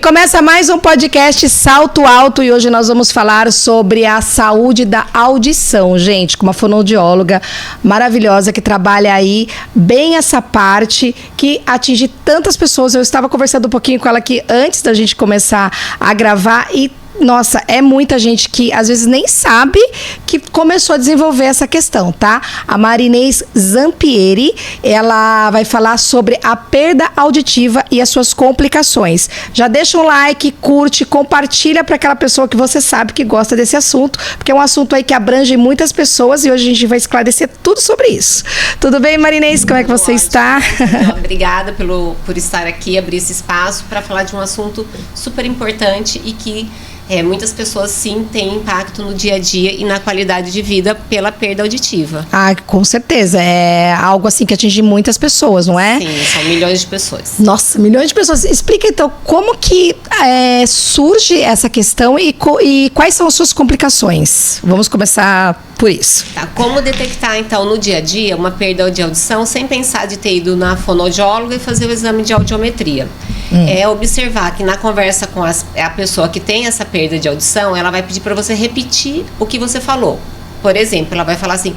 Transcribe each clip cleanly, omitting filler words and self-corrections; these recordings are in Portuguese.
começa mais um podcast Salto Alto e hoje nós vamos falar sobre a saúde da audição, gente, com uma fonoaudióloga maravilhosa que trabalha aí bem essa parte que atinge tantas pessoas. Eu estava conversando um pouquinho com ela aqui antes da gente começar a gravar e nossa, é muita gente que às vezes nem sabe que começou a desenvolver essa questão, tá? A Marinês Zampieri, ela vai falar sobre a perda auditiva e as suas complicações. Já deixa um like, curte, compartilha para aquela pessoa que você sabe que gosta desse assunto, porque é um assunto aí que abrange muitas pessoas e hoje a gente vai esclarecer tudo sobre isso. Tudo bem, Marinês? Como é que você está? Obrigada por estar aqui, abrir esse espaço para falar de um assunto super importante e que muitas pessoas sim têm impacto no dia a dia e na qualidade de vida pela perda auditiva. Ah, com certeza. É algo assim que atinge muitas pessoas, não é? Sim, são milhões de pessoas. Nossa, milhões de pessoas. Explica então como que surge essa questão e quais são as suas complicações. Vamos começar por isso. Tá, como detectar então no dia a dia uma perda de audição sem pensar de ter ido na fonoaudióloga e fazer o exame de audiometria? É observar que na conversa com a pessoa que tem essa perda de audição, ela vai pedir para você repetir o que você falou. Por exemplo, ela vai falar assim: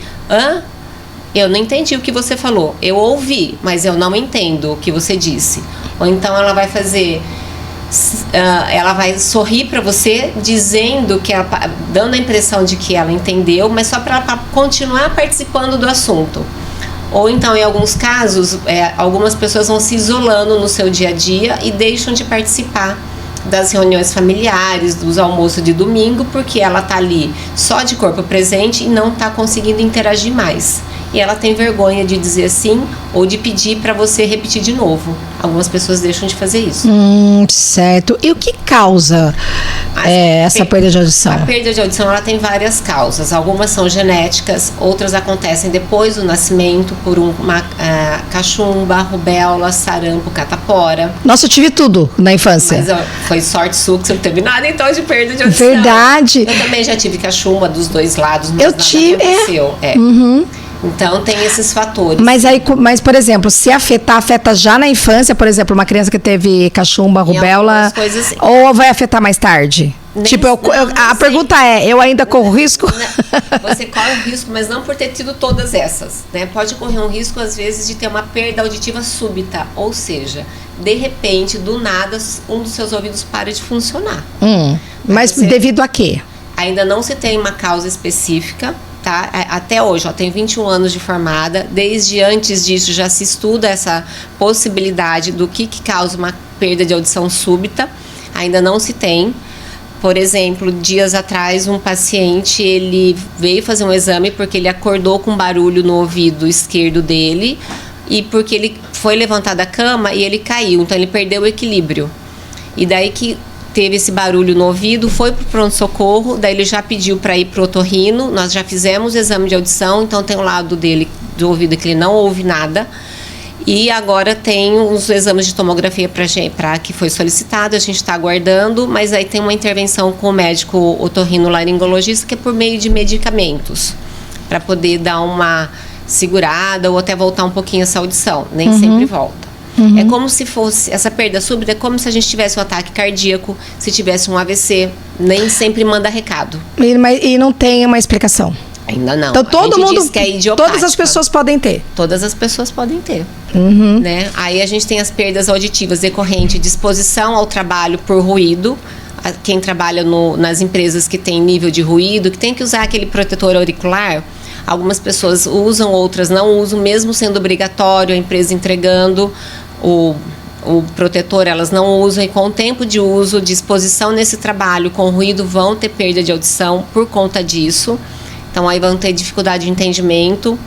eu não entendi o que você falou. Eu ouvi, mas eu não entendo o que você disse. Ou então ela vai fazer... ela vai sorrir para você dizendo que dando a impressão de que ela entendeu, mas só para ela continuar participando do assunto. Ou então, em alguns casos, algumas pessoas vão se isolando no seu dia a dia e deixam de participar das reuniões familiares, dos almoços de domingo, porque ela está ali só de corpo presente e não está conseguindo interagir mais. E ela tem vergonha de dizer sim ou de pedir para você repetir de novo. Algumas pessoas deixam de fazer isso. Certo. E o que causa essa perda de audição? A perda de audição ela tem várias causas. Algumas são genéticas, outras acontecem depois do nascimento por uma cachumba, rubéola, sarampo, catapora. Nossa, eu tive tudo na infância. Mas foi sorte sua que você não teve nada então de perda de audição. Verdade. Eu também já tive cachumba dos dois lados, mas eu nada tive. Aconteceu. Então tem esses fatores. Mas, por exemplo, se afeta já na infância, por exemplo, uma criança que teve cachumba, rubéola, coisas... ou vai afetar mais tarde? A pergunta eu ainda corro risco? Você corre um risco, mas não por ter tido todas essas, né? Pode correr um risco, às vezes, de ter uma perda auditiva súbita, ou seja, de repente, do nada, um dos seus ouvidos para de funcionar. Mas devido a quê? Ainda não se tem uma causa específica. Tá? Até hoje, tenho 21 anos de formada. Desde antes disso já se estuda essa possibilidade do que causa uma perda de audição súbita. Ainda não se tem. Por exemplo, dias atrás um paciente ele veio fazer um exame porque ele acordou com barulho no ouvido esquerdo dele e porque ele foi levantar da cama e ele caiu, então ele perdeu o equilíbrio. E daí que teve esse barulho no ouvido, foi pro pronto-socorro, daí ele já pediu para ir pro otorrino, nós já fizemos o exame de audição, então tem um lado dele, do ouvido, que ele não ouve nada, e agora tem os exames de tomografia para que foi solicitado, a gente está aguardando, mas aí tem uma intervenção com o médico otorrino-laringologista, que é por meio de medicamentos, para poder dar uma segurada ou até voltar um pouquinho essa audição, nem sempre volta. É como se fosse, essa perda súbita é como se a gente tivesse um ataque cardíaco, se tivesse um AVC, nem sempre manda recado. E não tem uma explicação? Ainda não. Então todo mundo, diz que é idiopática. Todas as pessoas podem ter? Todas as pessoas podem ter. Né? Aí a gente tem as perdas auditivas decorrentes de exposição ao trabalho por ruído. Quem trabalha nas empresas que tem nível de ruído, que tem que usar aquele protetor auricular. Algumas pessoas usam, outras não usam, mesmo sendo obrigatório, a empresa entregando o protetor, elas não usam, e com o tempo de uso, de exposição nesse trabalho com ruído, vão ter perda de audição por conta disso. Então aí vão ter dificuldade de entendimento.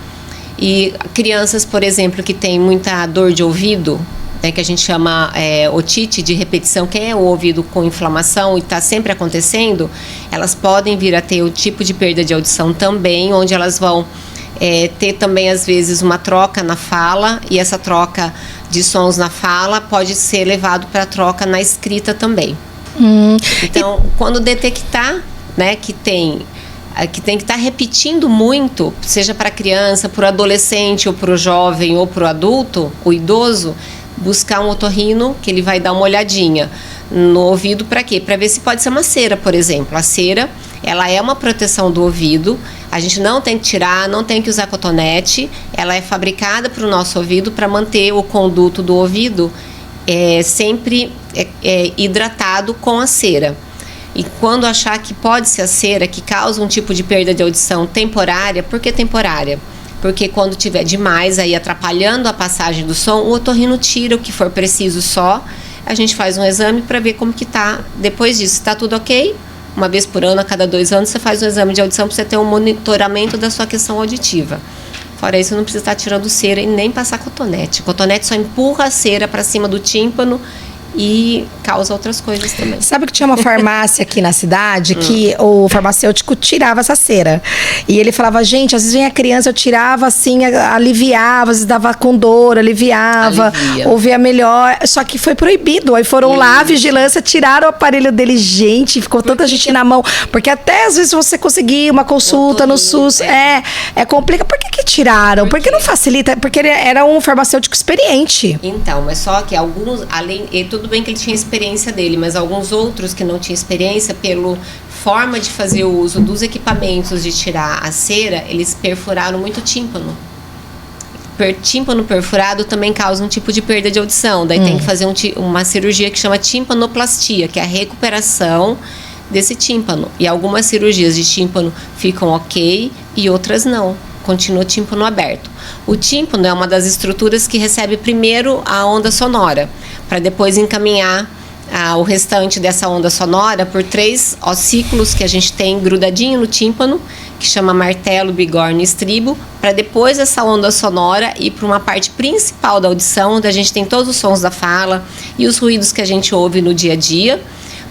E crianças, por exemplo, que têm muita dor de ouvido, né, que a gente chama otite de repetição, que é o ouvido com inflamação e está sempre acontecendo, elas podem vir a ter o tipo de perda de audição também, onde elas vão ter também, às vezes, uma troca na fala, e essa troca de sons na fala pode ser levado para troca na escrita também. Então, quando detectar, né, que tem que estar repetindo muito, seja para a criança, para o adolescente, ou para o jovem, ou para o adulto, o idoso, buscar um otorrino, que ele vai dar uma olhadinha no ouvido para quê? Para ver se pode ser uma cera, por exemplo. A cera, ela é uma proteção do ouvido. A gente não tem que tirar, não tem que usar cotonete. Ela é fabricada para o nosso ouvido para manter o conduto do ouvido sempre hidratado com a cera. E quando achar que pode ser a cera que causa um tipo de perda de audição temporária, por que temporária? Porque quando tiver demais aí atrapalhando a passagem do som, o otorrino tira o que for preciso só. A gente faz um exame para ver como que tá depois disso. Se tá tudo ok, uma vez por ano, a cada 2 anos, você faz um exame de audição para você ter um monitoramento da sua questão auditiva. Fora isso, não precisa estar tirando cera e nem passar cotonete. Cotonete só empurra a cera para cima do tímpano e causa outras coisas também. Sabe que tinha uma farmácia aqui na cidade que o farmacêutico tirava essa cera. E ele falava, gente, às vezes vem a criança, eu tirava assim, aliviava, às vezes dava com dor, aliviava, ouvia melhor. Só que foi proibido. Aí foram lá, a vigilância, tiraram o aparelho dele. Gente, ficou tanta gente na mão. Porque até às vezes você conseguir uma consulta no SUS, é complicado. Por que tiraram? Porque não facilita? Porque ele era um farmacêutico experiente. Então, mas só que alguns, além... Tudo bem que ele tinha experiência dele, mas alguns outros que não tinham experiência, pela forma de fazer o uso dos equipamentos de tirar a cera, eles perfuraram muito o tímpano. Tímpano perfurado também causa um tipo de perda de audição. Daí tem que fazer uma cirurgia que chama timpanoplastia, que é a recuperação desse tímpano. E algumas cirurgias de tímpano ficam ok e outras não. Continua o tímpano aberto. O tímpano é uma das estruturas que recebe primeiro a onda sonora, para depois encaminhar o restante dessa onda sonora por 3 ossículos que a gente tem grudadinho no tímpano, que chama martelo, bigorna e estribo, para depois essa onda sonora ir para uma parte principal da audição, onde a gente tem todos os sons da fala e os ruídos que a gente ouve no dia a dia,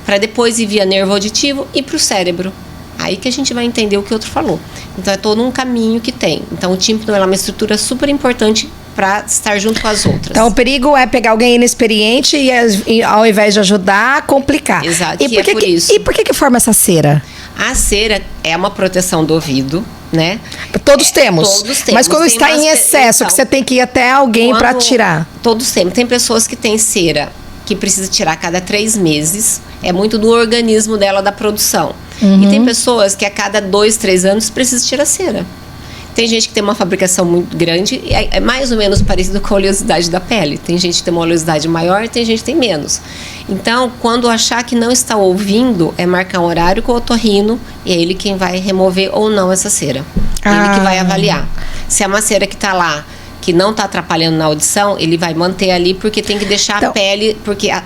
para depois ir via nervo auditivo e para o cérebro. Aí que a gente vai entender o que o outro falou. Então é todo um caminho que tem. Então o tímpano é uma estrutura super importante para estar junto com as outras. Então o perigo é pegar alguém inexperiente e ao invés de ajudar, complicar. Exato, por isso. E por que forma essa cera? A cera é uma proteção do ouvido, né? Todos temos. Todos temos. Mas quando está em excesso, que você tem que ir até alguém para tirar. Todos temos. Tem pessoas que têm cera que precisa tirar a cada 3 meses. É muito do organismo dela, da produção. E tem pessoas que a cada 2, 3 anos precisa tirar cera. Tem gente que tem uma fabricação muito grande, é mais ou menos parecido com a oleosidade da pele. Tem gente que tem uma oleosidade maior, tem gente que tem menos. Então, quando achar que não está ouvindo, é marcar um horário com o otorrino, e é ele quem vai remover ou não essa cera. Ele que vai avaliar. Se é uma cera que está lá, que não está atrapalhando na audição, ele vai manter ali, porque tem que deixar a pele, porque a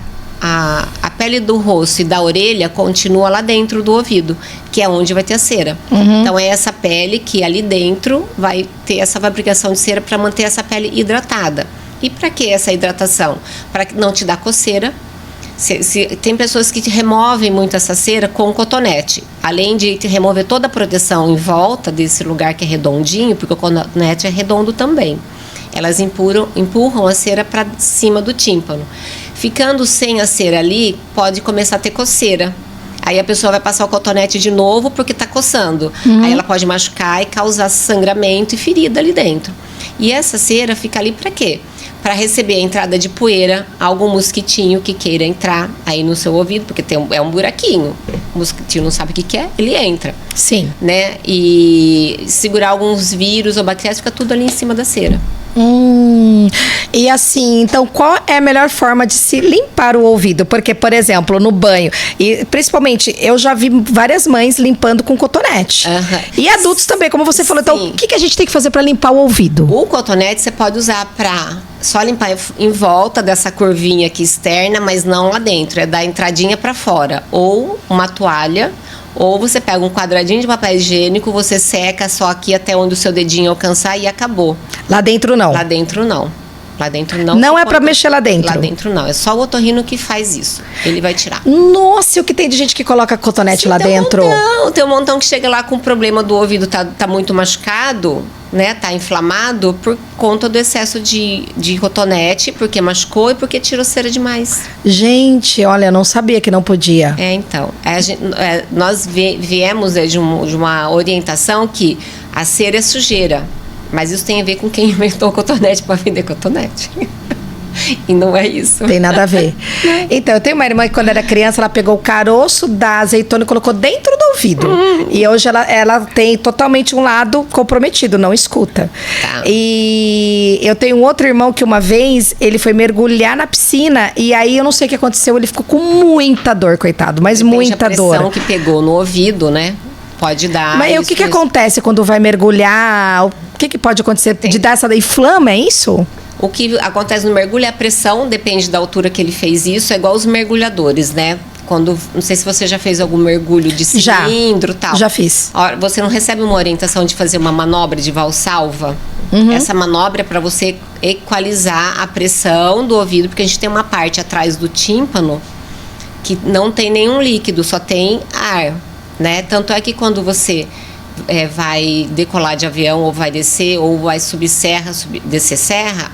pele do rosto e da orelha continua lá dentro do ouvido, que é onde vai ter a cera. Então é essa pele que ali dentro vai ter essa fabricação de cera para manter essa pele hidratada. E para que essa hidratação? Para não te dar coceira. Tem pessoas que removem muito essa cera com cotonete. Além de remover toda a proteção em volta desse lugar que é redondinho, porque o cotonete é redondo também. Elas empurram a cera para cima do tímpano. Ficando sem a cera ali, pode começar a ter coceira. Aí a pessoa vai passar o cotonete de novo porque está coçando. Aí ela pode machucar e causar sangramento e ferida ali dentro. E essa cera fica ali para quê? Para receber a entrada de poeira, algum mosquitinho que queira entrar aí no seu ouvido, porque é um buraquinho. O mosquitinho não sabe o que é, ele entra. Sim. Né? E segurar alguns vírus ou bactérias, fica tudo ali em cima da cera. E assim, então qual é a melhor forma de se limpar o ouvido? Porque, por exemplo, no banho, e principalmente eu já vi várias mães limpando com cotonete. E adultos também, como você falou. Então, o que a gente tem que fazer para limpar o ouvido? O cotonete você pode usar para só limpar em volta dessa curvinha aqui externa, mas não lá dentro. É da entradinha para fora. Ou uma toalha. Ou você pega um quadradinho de papel higiênico, você seca só aqui até onde o seu dedinho alcançar e acabou. Lá dentro não? Lá dentro não. Lá dentro não. Não é pra mexer lá dentro? Lá dentro não. É só o otorrino que faz isso. Ele vai tirar. Nossa, e o que tem de gente que coloca cotonete lá dentro? Tem um montão que chega lá com problema do ouvido, tá muito machucado, né? Tá inflamado por conta do excesso de cotonete, porque machucou e porque tirou cera demais. Gente, olha, eu não sabia que não podia. Então. Nós viemos de uma orientação que a cera é sujeira. Mas isso tem a ver com quem inventou o cotonete para vender cotonete. E não é isso. Tem nada a ver. Então, eu tenho uma irmã que quando era criança, ela pegou o caroço da azeitona e colocou dentro do ouvido. E hoje ela tem totalmente um lado comprometido, não escuta. Tá. E eu tenho um outro irmão que uma vez, ele foi mergulhar na piscina e aí eu não sei o que aconteceu, ele ficou com muita dor, coitado, mas Depende muita da pressão dor. que pegou no ouvido, né? Pode dar. Mas o que acontece quando vai mergulhar? O que pode acontecer? De dar essa inflama, é isso? O que acontece no mergulho é a pressão, depende da altura que ele fez isso, é igual os mergulhadores, né? Quando, não sei se você já fez algum mergulho de cilindro e tal. Já fiz. Você não recebe uma orientação de fazer uma manobra de valsalva? Essa manobra é para você equalizar a pressão do ouvido, porque a gente tem uma parte atrás do tímpano que não tem nenhum líquido, só tem ar, né? Tanto é que quando você vai decolar de avião, ou vai descer, ou vai subir serra, descer serra,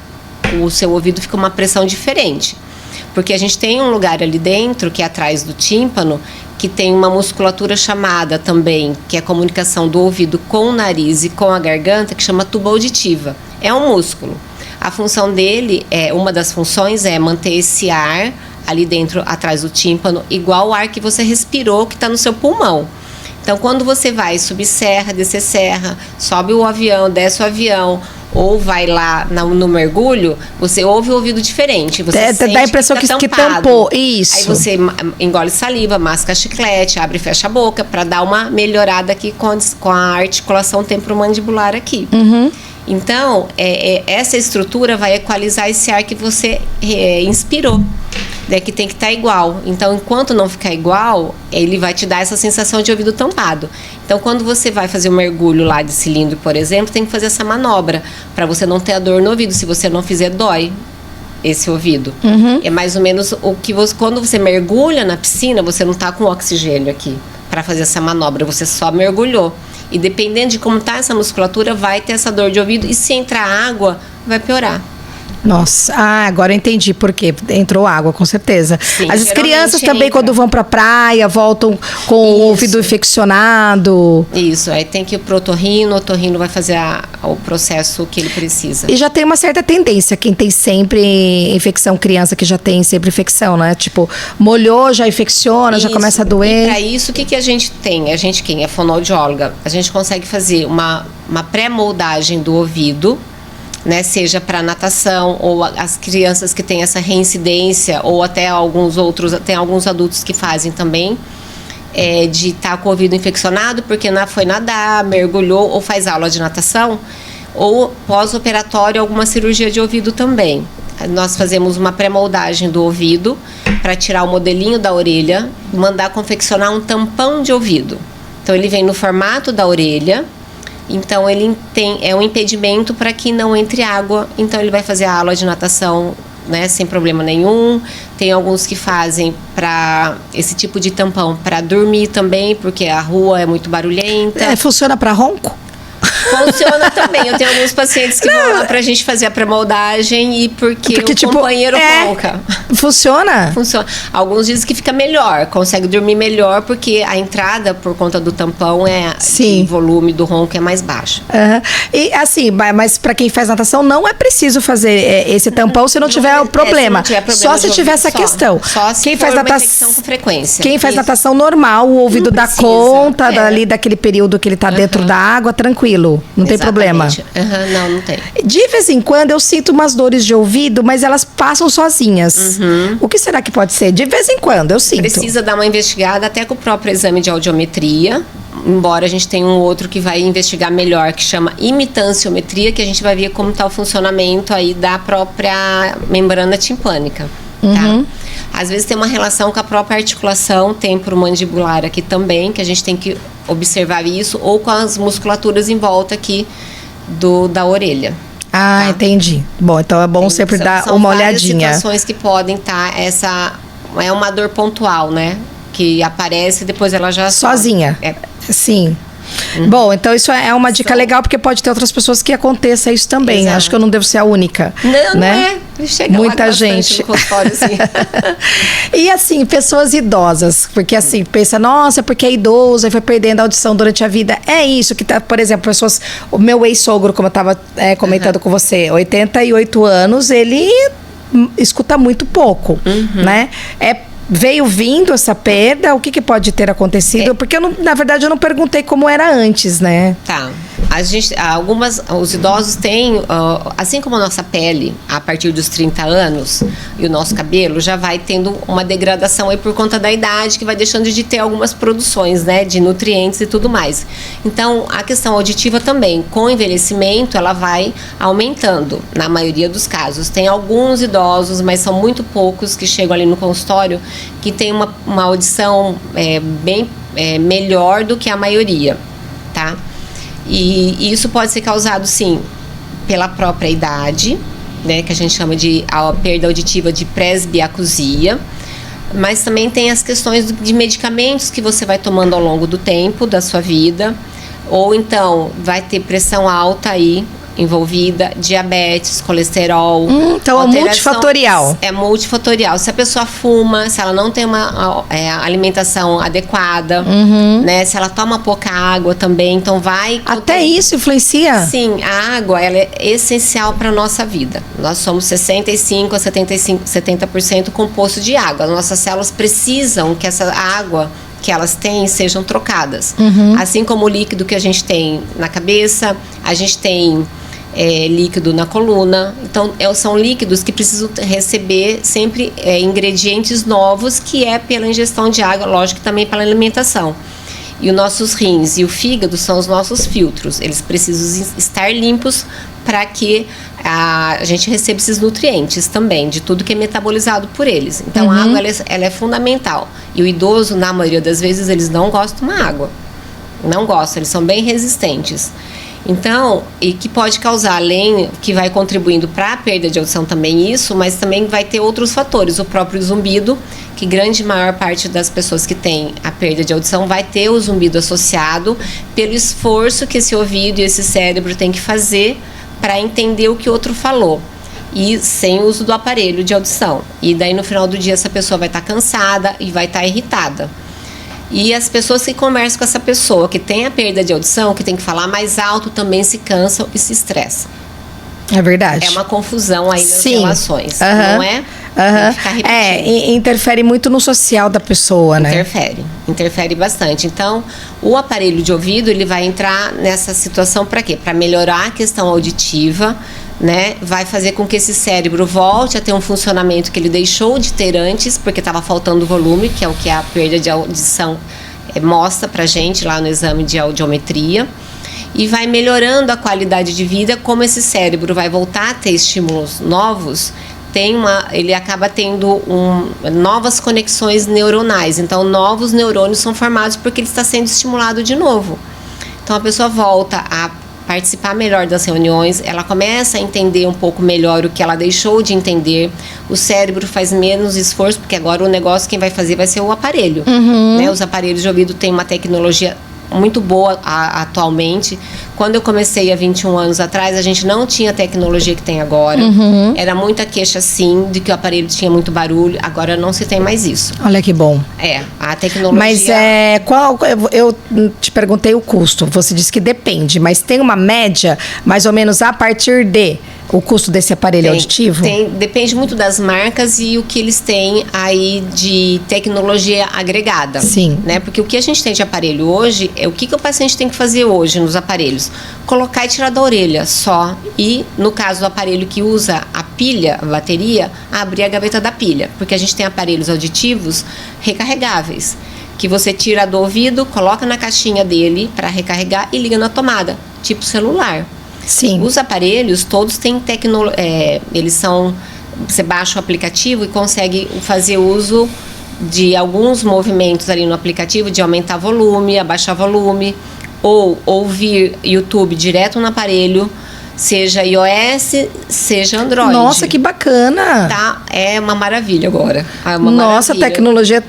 o seu ouvido fica uma pressão diferente. Porque a gente tem um lugar ali dentro, que é atrás do tímpano, que tem uma musculatura chamada também, que é a comunicação do ouvido com o nariz e com a garganta, que chama tuba auditiva. É um músculo. A função dele, uma das funções é manter esse ar ali dentro, atrás do tímpano, igual o ar que você respirou, que está no seu pulmão. Então, quando você vai subir serra, descer serra, sobe o avião, desce o avião, ou vai lá no mergulho, você ouve o ouvido diferente. Você sente dá a impressão que tampou. Isso. Aí você engole saliva, masca chiclete, abre e fecha a boca, para dar uma melhorada aqui com a articulação temporomandibular aqui. Então, essa estrutura vai equalizar esse ar que você inspirou. Que tem que estar igual. Então, enquanto não ficar igual, ele vai te dar essa sensação de ouvido tampado. Então, quando você vai fazer um mergulho lá de cilindro, por exemplo, tem que fazer essa manobra para você não ter a dor no ouvido. Se você não fizer, dói esse ouvido. É mais ou menos o que quando você mergulha na piscina, você não está com oxigênio aqui para fazer essa manobra, você só mergulhou. E dependendo de como está essa musculatura, vai ter essa dor de ouvido, e se entrar água, vai piorar. Nossa, agora eu entendi por quê. Entrou água, com certeza. Sim, as crianças também, entra. quando vão pra praia, voltam com o ouvido infeccionado. Isso, aí tem que ir pro otorrino, o otorrino vai fazer o processo que ele precisa. E já tem uma certa tendência, quem tem sempre infecção, criança que já tem sempre infecção, né? Tipo, molhou, já infecciona, já começa a doer. E pra isso, o que a gente tem? A gente, quem é fonoaudióloga, a gente consegue fazer uma pré-moldagem do ouvido, né, seja para natação, ou as crianças que têm essa reincidência, ou até alguns outros, tem alguns adultos que fazem também, de estar com o ouvido infeccionado porque foi nadar, mergulhou, ou faz aula de natação, ou pós-operatório alguma cirurgia de ouvido também. Nós fazemos uma pré-moldagem do ouvido para tirar o modelinho da orelha, mandar confeccionar um tampão de ouvido. Então ele vem no formato da orelha. Então, ele é um impedimento para que não entre água. Então, ele vai fazer a aula de natação, né, sem problema nenhum. Tem alguns que fazem para esse tipo de tampão para dormir também, porque a rua é muito barulhenta. Funciona para ronco? Funciona também. Eu tenho alguns pacientes que vão lá pra gente fazer a pré-moldagem, e porque o tipo, companheiro ronca. Funciona? Funciona. Alguns dizem que fica melhor, consegue dormir melhor, porque a entrada, por conta do tampão, de volume do ronco é mais baixa. E assim, mas pra quem faz natação, não é preciso fazer esse tampão se não tiver o problema. Se não tiver problema. Só se tiver essa questão. Só se quem for faz uma infecção com frequência. Quem faz natação normal, o ouvido dá conta daquele período que ele tá dentro da água, tranquilo. Não tem problema. Não tem. De vez em quando eu sinto umas dores de ouvido, mas elas passam sozinhas. O que será que pode ser? De vez em quando eu sinto. Precisa dar uma investigada até com o próprio exame de audiometria. Embora a gente tenha um outro que vai investigar melhor, que chama imitanciometria, que a gente vai ver como está o funcionamento aí da própria membrana timpânica. Tá? Às vezes tem uma relação com a própria articulação temporomandibular aqui também, que a gente tem que observar isso, ou com as musculaturas em volta aqui da orelha. Tá? Entendi. Bom, então é bom sempre dar uma olhadinha. São situações que podem estar, é uma dor pontual, né? Que aparece e depois ela já... Sozinha? Sim. Bom, então isso é uma dica legal, porque pode ter outras pessoas que aconteça isso também. Exato. Acho que eu não devo ser a única. Não, né? Não é. Chega muita gente. No assim. E assim, pessoas idosas, porque assim, pensa, nossa, porque é idoso e foi perdendo a audição durante a vida. É isso que tá, por exemplo, pessoas... O meu ex-sogro, como eu estava comentando com você, 88 anos, ele escuta muito pouco, né? Veio vindo essa perda? O que pode ter acontecido? Porque, na verdade, eu não perguntei como era antes, né? Tá. Os idosos têm, assim como a nossa pele, a partir dos 30 anos, e o nosso cabelo já vai tendo uma degradação aí por conta da idade, que vai deixando de ter algumas produções, né, de nutrientes e tudo mais. Então, a questão auditiva também, com o envelhecimento, ela vai aumentando, na maioria dos casos. Tem alguns idosos, mas são muito poucos que chegam ali no consultório, que tem uma audição bem melhor do que a maioria, tá? E isso pode ser causado, sim, pela própria idade, né, que a gente chama de a perda auditiva de presbiacusia, mas também tem as questões de medicamentos que você vai tomando ao longo do tempo da sua vida, ou então vai ter pressão alta aí envolvida, diabetes, colesterol. Então é multifatorial. É multifatorial. Se a pessoa fuma, se ela não tem uma alimentação adequada, né? Se ela toma pouca água também, então vai... Até isso influencia? Sim, a água, ela é essencial para a nossa vida. Nós somos 65 a 70% composto de água. As nossas células precisam que essa água que elas têm sejam trocadas. Assim como o líquido que a gente tem na cabeça, a gente tem líquido na coluna. Então, são líquidos que precisam receber sempre ingredientes novos, que é pela ingestão de água, lógico que também pela alimentação. E os nossos rins e o fígado são os nossos filtros. Eles precisam estar limpos para que a gente receba esses nutrientes também, de tudo que é metabolizado por eles. Então, a água ela é fundamental. E o idoso, na maioria das vezes, eles não gostam de tomar água. Não gostam, eles são bem resistentes. Então, e que pode causar, além que vai contribuindo para a perda de audição também isso, mas também vai ter outros fatores. O próprio zumbido, que maior parte das pessoas que têm a perda de audição vai ter o zumbido associado pelo esforço que esse ouvido e esse cérebro tem que fazer para entender o que o outro falou. E sem o uso do aparelho de audição. E daí no final do dia essa pessoa vai estar cansada e vai estar irritada. E as pessoas que conversam com essa pessoa que tem a perda de audição, que tem que falar mais alto, também se cansam e se estressam. É verdade. É uma confusão aí nas relações, não é? Ficar repetindo. Interfere muito no social da pessoa, né? Interfere bastante. Então, o aparelho de ouvido, ele vai entrar nessa situação para quê? Para melhorar a questão auditiva, né? Vai fazer com que esse cérebro volte a ter um funcionamento que ele deixou de ter antes, porque estava faltando volume, que é o que a perda de audição mostra pra gente lá no exame de audiometria. E vai melhorando a qualidade de vida, como esse cérebro vai voltar a ter estímulos novos, ele acaba tendo novas conexões neuronais. Então, novos neurônios são formados porque ele está sendo estimulado de novo. Então, a pessoa volta a participar melhor das reuniões, ela começa a entender um pouco melhor o que ela deixou de entender, o cérebro faz menos esforço, porque agora o negócio quem vai fazer vai ser o aparelho. Né? Os aparelhos de ouvido têm uma tecnologia muito boa atualmente. Quando eu comecei há 21 anos atrás, a gente não tinha a tecnologia que tem agora. Era muita queixa, sim, de que o aparelho tinha muito barulho. Agora não se tem mais isso. Olha que bom. A tecnologia... Mas eu te perguntei o custo. Você disse que depende, mas tem uma média, mais ou menos, a partir de... O custo desse aparelho auditivo? Depende muito das marcas e o que eles têm aí de tecnologia agregada. Sim. Né? Porque o que a gente tem de aparelho hoje, o que o paciente tem que fazer hoje nos aparelhos? Colocar e tirar da orelha só. E, no caso do aparelho que usa a pilha, a bateria, abrir a gaveta da pilha. Porque a gente tem aparelhos auditivos recarregáveis, que você tira do ouvido, coloca na caixinha dele para recarregar e liga na tomada, tipo celular. Sim. Os aparelhos, todos têm tecnologia, você baixa o aplicativo e consegue fazer uso de alguns movimentos ali no aplicativo, de aumentar volume, abaixar volume, ou ouvir YouTube direto no aparelho, seja iOS, seja Android. Nossa, que bacana! Tá? É uma maravilha agora. Nossa, a tecnologia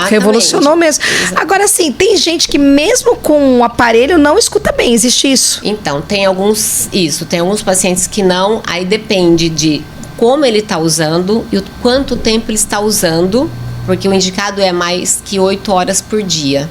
revolucionou mesmo. Exatamente. Agora, sim, tem gente que mesmo com o aparelho não escuta bem, existe isso? Então, tem alguns pacientes que não, aí depende de como ele está usando e o quanto tempo ele está usando, porque o indicado é mais que 8 horas por dia.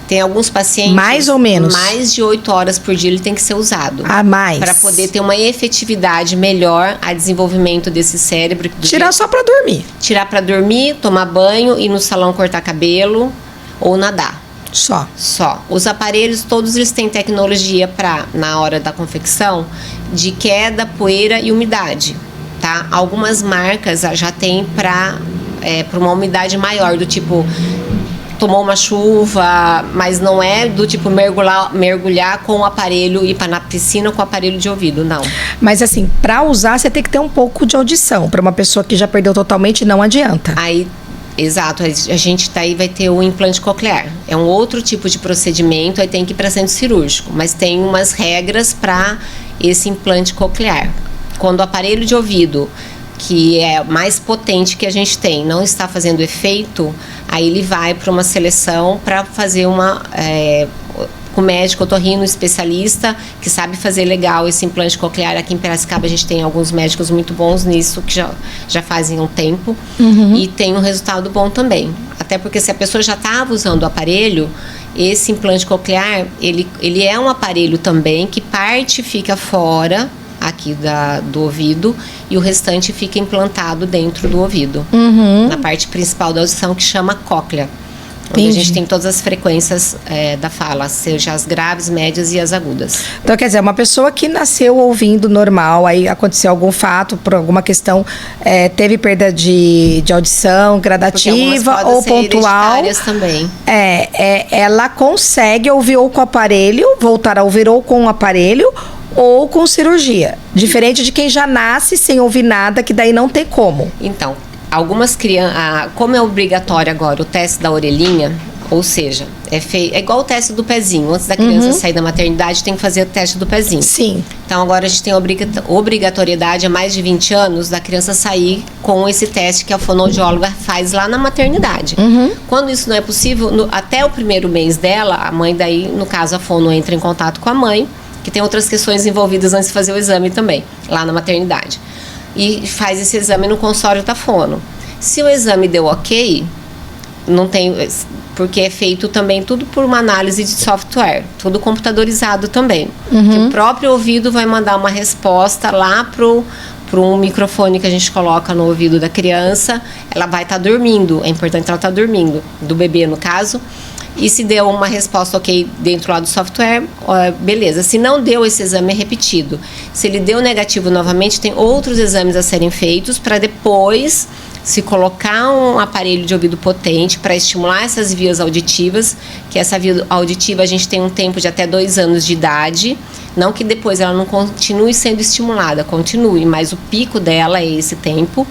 Tem alguns pacientes... Mais ou menos? Mais de 8 horas por dia ele tem que ser usado. A mais? Para poder ter uma efetividade melhor a desenvolvimento desse cérebro. Tirar só para dormir? Tirar para dormir, tomar banho, ir no salão cortar cabelo ou nadar. Só? Só. Os aparelhos, todos eles têm tecnologia para, na hora da confecção, de queda, poeira e umidade, tá? Algumas marcas já tem para uma umidade maior, do tipo, tomou uma chuva, mas não é do tipo mergulhar com o aparelho, ir para na piscina com o aparelho de ouvido, não. Mas assim, para usar você tem que ter um pouco de audição. Para uma pessoa que já perdeu totalmente, não adianta. Aí... Exato, a gente tá aí, vai ter o implante coclear. É um outro tipo de procedimento, aí tem que ir para centro cirúrgico, mas tem umas regras para esse implante coclear. Quando o aparelho de ouvido, que é mais potente que a gente tem, não está fazendo efeito, aí ele vai para uma seleção para fazer com o médico otorrino especialista que sabe fazer legal esse implante coclear. Aqui em Piracicaba a gente tem alguns médicos muito bons nisso, que já fazem um tempo, e tem um resultado bom também. Até porque se a pessoa já estava usando o aparelho, esse implante coclear, ele é um aparelho também que parte fica fora aqui do ouvido e o restante fica implantado dentro do ouvido, na parte principal da audição, que chama cóclea. Onde a gente tem todas as frequências da fala, seja as graves, médias e as agudas. Então, quer dizer, uma pessoa que nasceu ouvindo normal, aí aconteceu algum fato, por alguma questão, teve perda de audição gradativa ou pontual. Também. Ela consegue ouvir ou com o aparelho, voltar a ouvir ou com o aparelho, ou com cirurgia. Diferente de quem já nasce sem ouvir nada, que daí não tem como. Então, algumas crianças, como é obrigatório agora o teste da orelhinha, ou seja, é igual o teste do pezinho. Antes da criança sair da maternidade, tem que fazer o teste do pezinho. Sim. Então agora a gente tem obrigatoriedade há mais de 20 anos da criança sair com esse teste que a fonoaudióloga faz lá na maternidade. Quando isso não é possível, até o primeiro mês dela, a mãe daí, no caso a fono, entra em contato com a mãe, que tem outras questões envolvidas antes de fazer o exame também, lá na maternidade. E faz esse exame no consultório da fono. Se o exame deu ok, não tem, porque é feito também tudo por uma análise de software, tudo computadorizado também. Que o próprio ouvido vai mandar uma resposta lá para um microfone que a gente coloca no ouvido da criança. Ela vai estar dormindo, é importante ela estar dormindo, do bebê no caso. E se deu uma resposta ok dentro lá do software, beleza. Se não deu, esse exame é repetido. Se ele deu negativo novamente, tem outros exames a serem feitos para depois se colocar um aparelho de ouvido potente para estimular essas vias auditivas, que essa via auditiva a gente tem um tempo de até 2 anos de idade. Não que depois ela não continue sendo estimulada, continue, mas o pico dela é esse tempo.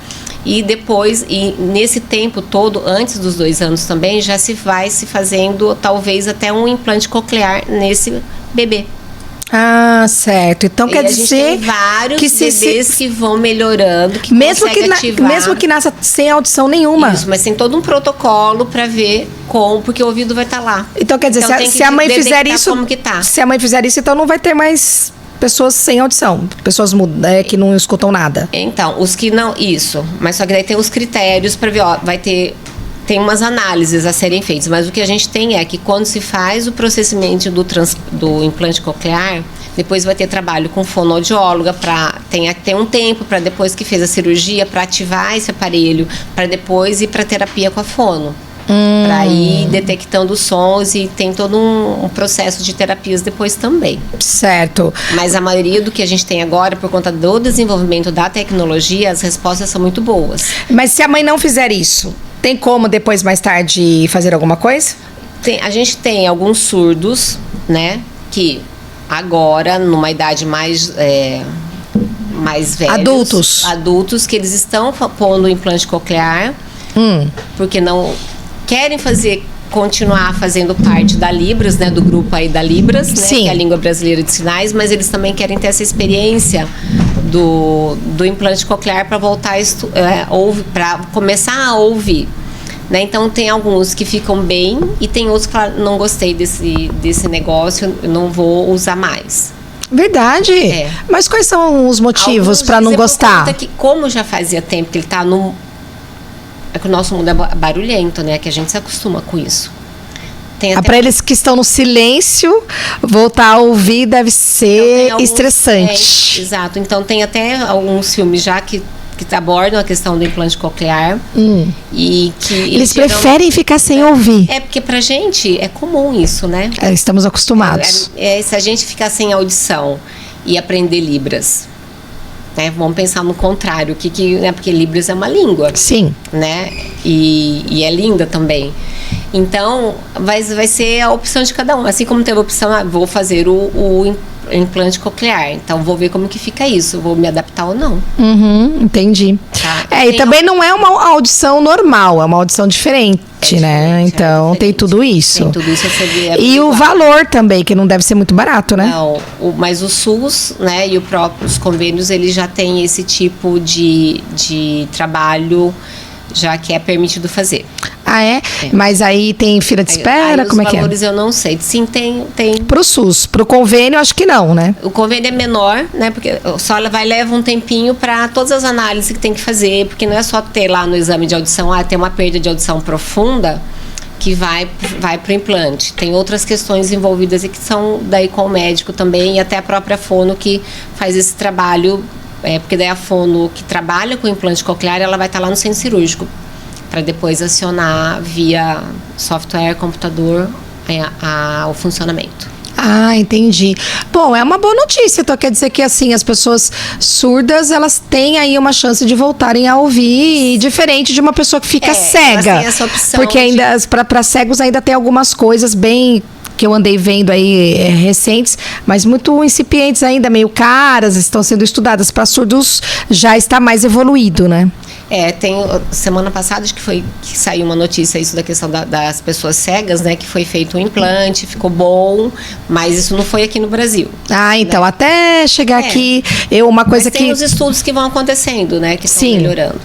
E depois, e nesse tempo todo, antes dos 2 anos também, já se vai se fazendo talvez até um implante coclear nesse bebê. Ah, certo. Então quer dizer tem vários que bebês que vão melhorando, que mesmo que nasça sem audição nenhuma. Isso, mas tem todo um protocolo para ver porque o ouvido vai estar lá. Então quer dizer, se a mãe fizer isso, se a mãe fizer isso, então não vai ter mais pessoas sem audição, pessoas que não escutam nada. Então, os que não, isso, mas só que daí tem os critérios para ver, tem umas análises a serem feitas, mas o que a gente tem é que quando se faz o procedimento do implante coclear, depois vai ter trabalho com fonoaudióloga, tem que ter um tempo para depois que fez a cirurgia, para ativar esse aparelho, para depois ir para terapia com a fono. Para ir detectando os sons, e tem todo um processo de terapias depois também. Certo. Mas a maioria do que a gente tem agora, por conta do desenvolvimento da tecnologia, as respostas são muito boas. Mas se a mãe não fizer isso, tem como depois, mais tarde, fazer alguma coisa? A gente tem alguns surdos, né, que agora, numa idade mais velhos, adultos, que eles estão pondo o implante coclear, porque não querem continuar fazendo parte da Libras, né, do grupo aí da Libras, né, que é a língua brasileira de sinais, mas eles também querem ter essa experiência do implante coclear para voltar para começar a ouvir. Né? Então tem alguns que ficam bem e tem outros que falam, não gostei desse negócio, eu não vou usar mais. Verdade? Mas quais são os motivos para não gostar? Que, como já fazia tempo que ele está é que o nosso mundo é barulhento, né? Que a gente se acostuma com isso. Para eles que estão no silêncio, voltar a ouvir deve ser estressante. Exato. Então tem até alguns filmes já que abordam a questão do implante coclear. E que eles preferem ficar sem ouvir. Porque pra gente é comum isso, né? Estamos acostumados. Se a gente ficar sem audição e aprender Libras, né? Vamos pensar no contrário, né? Porque Libras é uma língua. Sim. Né? E é linda também. Então, vai ser a opção de cada um. Assim como teve a opção, vou fazer o implante coclear. Então, vou ver como que fica isso. Vou me adaptar ou não. Entendi. Tá? E também não é uma audição normal, é uma audição diferente, né? Então, tem tudo isso. Tem tudo isso. E o valor também, que não deve ser muito barato, né? Não, mas o SUS, né, e os convênios, eles já têm esse tipo de trabalho já que é permitido fazer. Mas aí tem fila de espera? Como é que é? Os valores eu não sei. Sim, tem. Pro SUS. Pro convênio, acho que não, né? O convênio é menor, né? Porque só leva um tempinho para todas as análises que tem que fazer, porque não é só ter lá no exame de audição, tem uma perda de audição profunda que vai pro implante. Tem outras questões envolvidas e que são daí com o médico também, e até a própria fono que faz esse trabalho, porque daí a fono que trabalha com implante coclear, ela vai estar lá no centro cirúrgico, para depois acionar via software, computador, o funcionamento. Entendi. Bom, é uma boa notícia. Então quer dizer que assim, as pessoas surdas, elas têm aí uma chance de voltarem a ouvir, diferente de uma pessoa que fica cega. Elas têm essa opção porque ainda para cegos ainda tem algumas coisas bem que eu andei vendo aí recentes, mas muito incipientes ainda, meio caras, estão sendo estudadas. Para surdos já está mais evoluído, né? Semana passada, acho que saiu uma notícia isso da questão das pessoas cegas, né? Que foi feito um implante, ficou bom, mas isso não foi aqui no Brasil. Então, né? Até chegar aqui, mas tem os estudos que vão acontecendo, né? Que estão melhorando.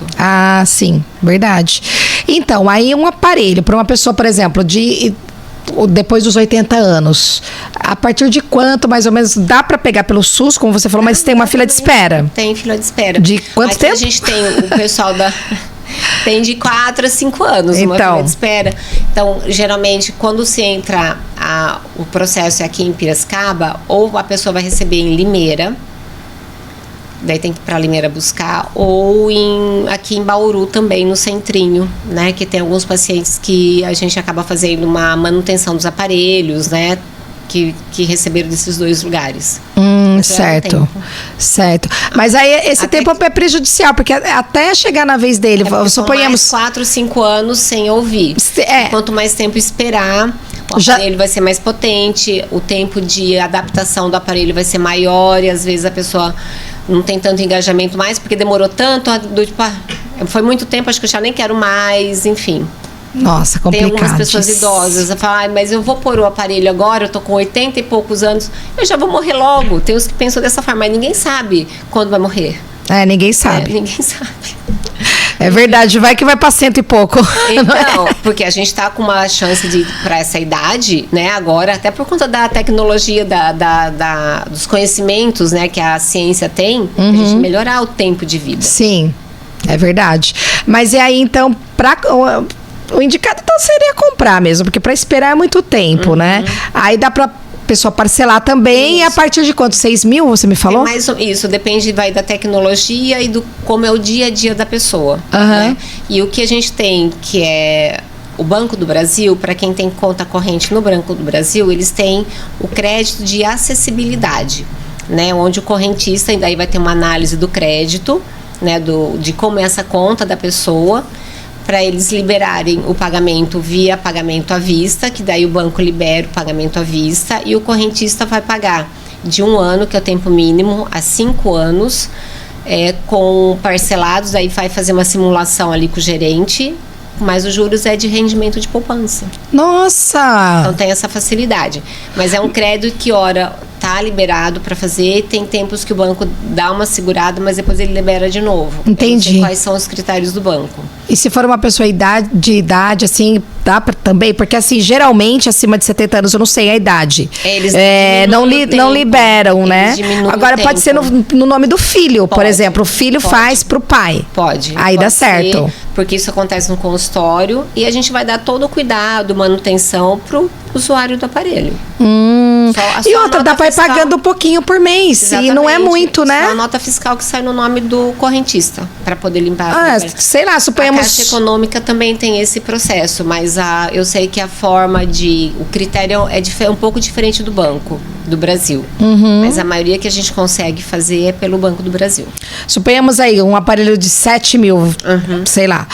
Sim, verdade. Então, aí um aparelho para uma pessoa, por exemplo, depois dos 80 anos, a partir de quanto, mais ou menos, dá para pegar pelo SUS, como você falou, mas tem uma fila de espera? Tem fila de espera. De quanto tempo? A gente tem o pessoal tem de 4 a 5 anos uma fila de espera. Então, geralmente, quando se entra o processo aqui em Piracicaba, ou a pessoa vai receber em Limeira, daí tem que ir para Limeira buscar, ou aqui em Bauru também, no centrinho, né? Que tem alguns pacientes que a gente acaba fazendo uma manutenção dos aparelhos, né? Que receberam desses dois lugares. Certo. Mas aí esse tempo é prejudicial, porque até chegar na vez dele, suponhamos... 4, 5 anos sem ouvir. Quanto mais tempo esperar, o aparelho vai ser mais potente, o tempo de adaptação do aparelho vai ser maior, e às vezes a pessoa não tem tanto engajamento mais, porque demorou tanto, foi muito tempo, acho que eu já nem quero mais, enfim. Nossa, complicado. Tem algumas pessoas idosas, falam, mas eu vou pôr o aparelho agora, eu tô com 80 e poucos anos, eu já vou morrer logo. Tem os que pensam dessa forma, mas ninguém sabe quando vai morrer. Ninguém sabe. Ninguém sabe. É verdade, vai que vai para 100 e pouco. Então, porque a gente está com uma chance para essa idade, né, agora, até por conta da tecnologia, dos conhecimentos, né, que a ciência tem, a gente melhorar o tempo de vida. Sim, é verdade. Mas e aí, então, o indicado então seria comprar mesmo, porque para esperar é muito tempo, né? Aí dá para pessoa parcelar também. Isso. E a partir de quanto? 6 mil, você me falou? Isso, depende da tecnologia e como é o dia a dia da pessoa. Né? E o que a gente tem, que é o Banco do Brasil, para quem tem conta corrente no Banco do Brasil, eles têm o crédito de acessibilidade, né? Onde o correntista, daí vai ter uma análise do crédito, né? De como é essa conta da pessoa, para eles liberarem o pagamento via pagamento à vista, que daí o banco libera o pagamento à vista, e o correntista vai pagar de 1 ano, que é o tempo mínimo, a 5 anos, com parcelados, aí vai fazer uma simulação ali com o gerente, mas os juros é de rendimento de poupança. Nossa! Então tem essa facilidade. Mas é um crédito que ora tá tá liberado para fazer, tem tempos que o banco dá uma segurada, mas depois ele libera de novo. Entendi. Eu não sei quais são os critérios do banco. E se for uma pessoa de idade, assim, dá pra, também? Porque, assim, geralmente, acima de 70 anos, eu não sei a idade. Eles não liberam, né? Agora, o pode ser no nome do filho, por exemplo. O filho faz pro pai. Pode. Aí dá certo. Porque isso acontece no consultório e a gente vai dar todo o cuidado, manutenção pro usuário do aparelho. E outra, dá pra ir pagando um pouquinho por mês. Exatamente. E não é muito, né? Só a nota fiscal que sai no nome do correntista, para poder limpar. Sei lá, suponhamos... A Caixa Econômica também tem esse processo, mas eu sei que o critério é um pouco diferente do Banco do Brasil. Mas a maioria que a gente consegue fazer é pelo Banco do Brasil. Suponhamos aí, um aparelho de 7 mil, sei lá.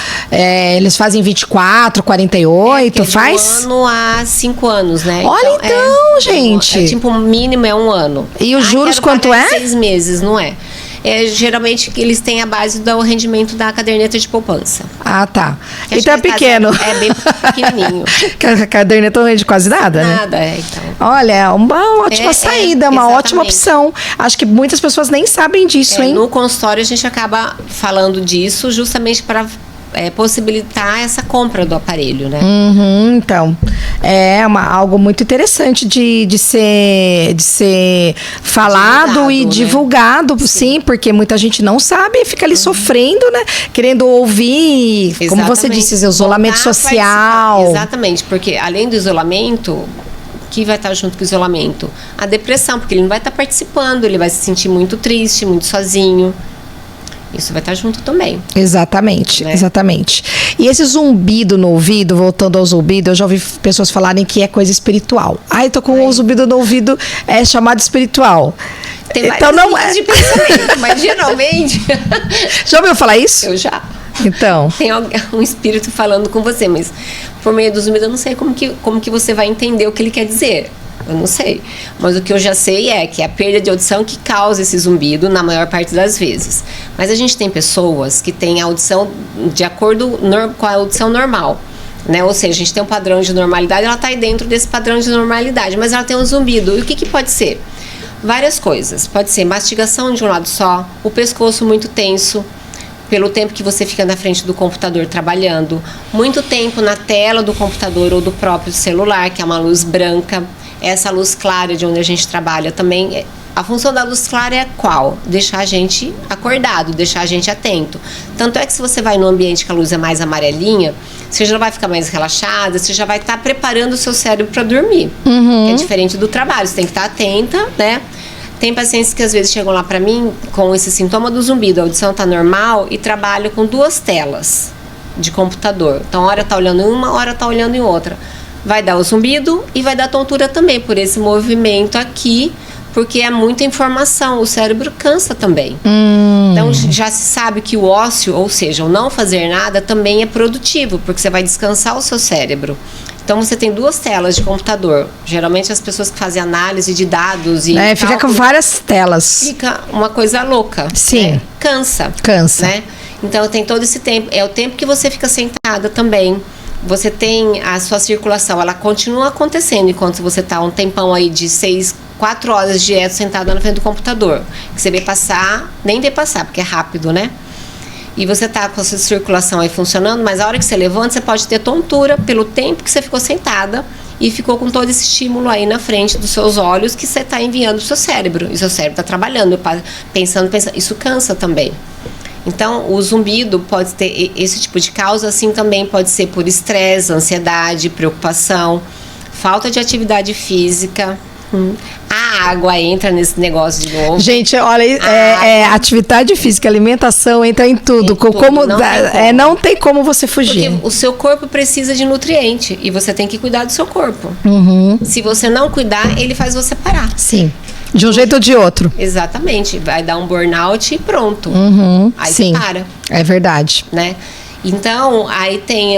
Eles fazem 24, 48, faz? De 1 ano a 5 anos, né? Olha, então, gente. Tipo, o mínimo é 1 ano. E os juros quanto é? 6 meses, não é? Geralmente eles têm a base do rendimento da caderneta de poupança. Ah, tá. Então é pequeno. É bem pequenininho. A caderneta não rende quase nada, né? Nada, então. Olha, é uma ótima saída, uma ótima opção. Acho que muitas pessoas nem sabem disso, hein? No consultório a gente acaba falando disso justamente para possibilitar essa compra do aparelho, né? Então, algo muito interessante de ser falado e divulgado, né? Sim, porque muita gente não sabe e fica ali sofrendo, né? Querendo ouvir, exatamente. Como você disse, isolamento social. Exatamente, porque além do isolamento, o que vai estar junto com o isolamento? A depressão, porque ele não vai estar participando, ele vai se sentir muito triste, muito sozinho. Isso vai estar junto também. Exatamente, né? Exatamente. E esse zumbido no ouvido, voltando ao zumbido, eu já ouvi pessoas falarem que é coisa espiritual. Ai, tô com um zumbido no ouvido, é chamado espiritual. Tem então não é de pensamento, mas geralmente... Já ouviu falar isso? Eu já. Então. Tem um espírito falando com você, mas por meio do zumbido eu não sei como que você vai entender o que ele quer dizer. Eu não sei. Mas o que eu já sei é que é a perda de audição que causa esse zumbido na maior parte das vezes. Mas a gente tem pessoas que têm audição de acordo com a audição normal. Né? Ou seja, a gente tem um padrão de normalidade, ela está aí dentro desse padrão de normalidade, mas ela tem um zumbido. E o que pode ser? Várias coisas. Pode ser mastigação de um lado só, o pescoço muito tenso, pelo tempo que você fica na frente do computador trabalhando, muito tempo na tela do computador ou do próprio celular, que é uma luz branca. Essa luz clara de onde a gente trabalha também, a função da luz clara é qual? Deixar a gente acordado, deixar a gente atento. Tanto é que se você vai num ambiente que a luz é mais amarelinha, você já vai ficar mais relaxada, você já vai estar preparando o seu cérebro para dormir. Que é diferente do trabalho, você tem que estar atenta, né? Tem pacientes que às vezes chegam lá para mim com esse sintoma do zumbido, a audição tá normal e trabalham com 2 telas de computador. Então, hora tá olhando em uma, hora tá olhando em outra. Vai dar o zumbido e vai dar tontura também por esse movimento aqui, porque é muita informação, o cérebro cansa também. Então já se sabe que o ócio, ou seja, o não fazer nada, também é produtivo, porque você vai descansar o seu cérebro. Então você tem 2 telas de computador. Geralmente as pessoas que fazem análise de dados e fica com várias telas. Fica uma coisa louca. Sim. Né? Cansa. Né? Então tem todo esse tempo. É o tempo que você fica sentada também. Você tem a sua circulação, ela continua acontecendo enquanto você está um tempão aí de 4 horas direto sentado na frente do computador. Que você vê passar, nem vê passar, porque é rápido, né? E você tá com a sua circulação aí funcionando, mas a hora que você levanta, você pode ter tontura pelo tempo que você ficou sentada e ficou com todo esse estímulo aí na frente dos seus olhos que você está enviando pro seu cérebro. E o seu cérebro está trabalhando, pensando. Isso cansa também. Então, o zumbido pode ter esse tipo de causa, assim também pode ser por estresse, ansiedade, preocupação, falta de atividade física. A água entra nesse negócio de novo. Gente, olha, atividade física, alimentação, entra em tudo. Não tem como você fugir. Porque o seu corpo precisa de nutriente e você tem que cuidar do seu corpo. Se você não cuidar, ele faz você parar. Sim. De um jeito ou de outro. Exatamente. Vai dar um burnout e pronto. Aí sim, você para. É verdade. Né? Então, aí tem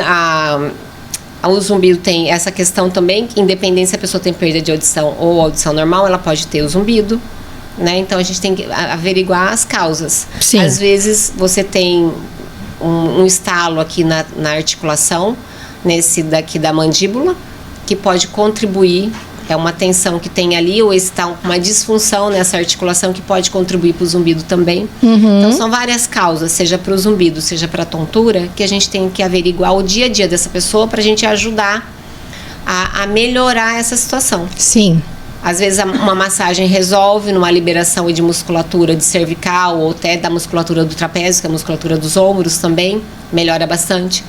o zumbido tem essa questão também, que independente se a pessoa tem perda de audição ou audição normal, ela pode ter o zumbido. Né? Então, a gente tem que averiguar as causas. Sim. Às vezes, você tem um estalo aqui na articulação, nesse daqui da mandíbula, que pode contribuir é uma tensão que tem ali, ou está uma disfunção nessa articulação que pode contribuir para o zumbido também. Então, são várias causas, seja para o zumbido, seja para a tontura, que a gente tem que averiguar o dia a dia dessa pessoa para a gente ajudar a melhorar essa situação. Sim. Às vezes uma massagem resolve numa liberação de musculatura de cervical ou até da musculatura do trapézio, que é a musculatura dos ombros também, melhora bastante,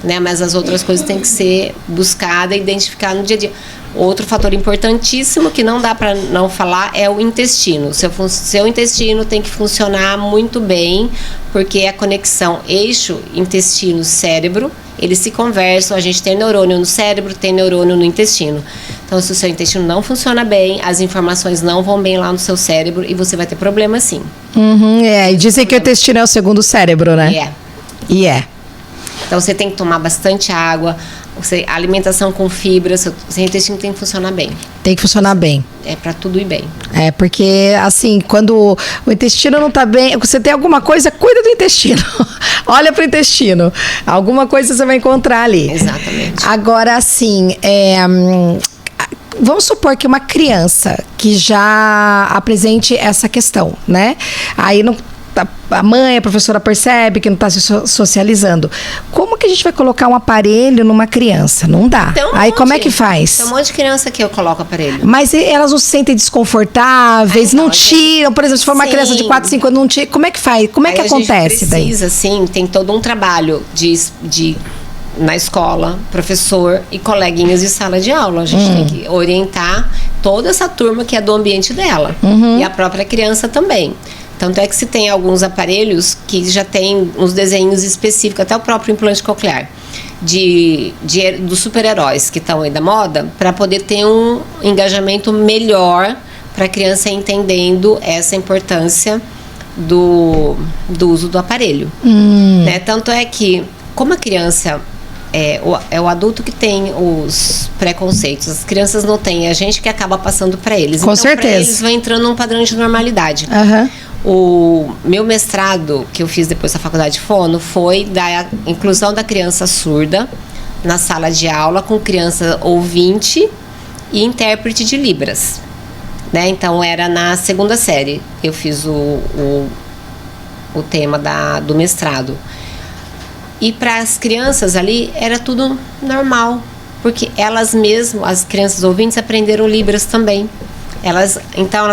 né? Mas as outras coisas têm que ser buscadas e identificadas no dia a dia. Outro fator importantíssimo que não dá para não falar é o intestino. Seu intestino tem que funcionar muito bem, porque é a conexão eixo intestino-cérebro, eles se conversam, a gente tem neurônio no cérebro, tem neurônio no intestino. Então, se o seu intestino não funciona bem, as informações não vão bem lá no seu cérebro e você vai ter problema sim. E dizem que o intestino é o segundo cérebro, né? E é. Então, você tem que tomar bastante água, a alimentação com fibra, seu intestino tem que funcionar bem. Tem que funcionar bem. É para tudo ir bem. É, porque assim, quando o intestino não tá bem, você tem alguma coisa, cuida do intestino. Olha pro intestino. Alguma coisa você vai encontrar ali. Exatamente. Agora, assim, vamos supor que uma criança que já apresente essa questão, né? Aí não... A mãe, a professora percebe que não está se socializando. Como que a gente vai colocar um aparelho numa criança? Não dá. Aí como é que faz? Tem um monte de criança que eu coloco aparelho. Mas elas não se sentem desconfortáveis, não tiram. Por exemplo, se for uma criança de 4, 5 anos, não tira. Como é que faz? Como é que acontece daí? Precisa, sim, tem todo um trabalho na escola, professor e coleguinhas de sala de aula. A gente tem que orientar toda essa turma que é do ambiente dela. E a própria criança também. Tanto é que se tem alguns aparelhos que já tem uns desenhos específicos, até o próprio implante coclear, dos super-heróis que estão aí da moda, para poder ter um engajamento melhor para a criança entendendo essa importância do uso do aparelho. Né? Tanto é que, como a criança é o adulto que tem os preconceitos, as crianças não têm, é a gente que acaba passando para eles. Com certeza. Eles vão entrando num padrão de normalidade. O meu mestrado, que eu fiz depois da faculdade de fono, foi da inclusão da criança surda na sala de aula com criança ouvinte e intérprete de Libras. Né? Então, era na segunda série. Eu fiz o tema do mestrado. E para as crianças ali, era tudo normal. Porque elas mesmas, as crianças ouvintes, aprenderam Libras também. Elas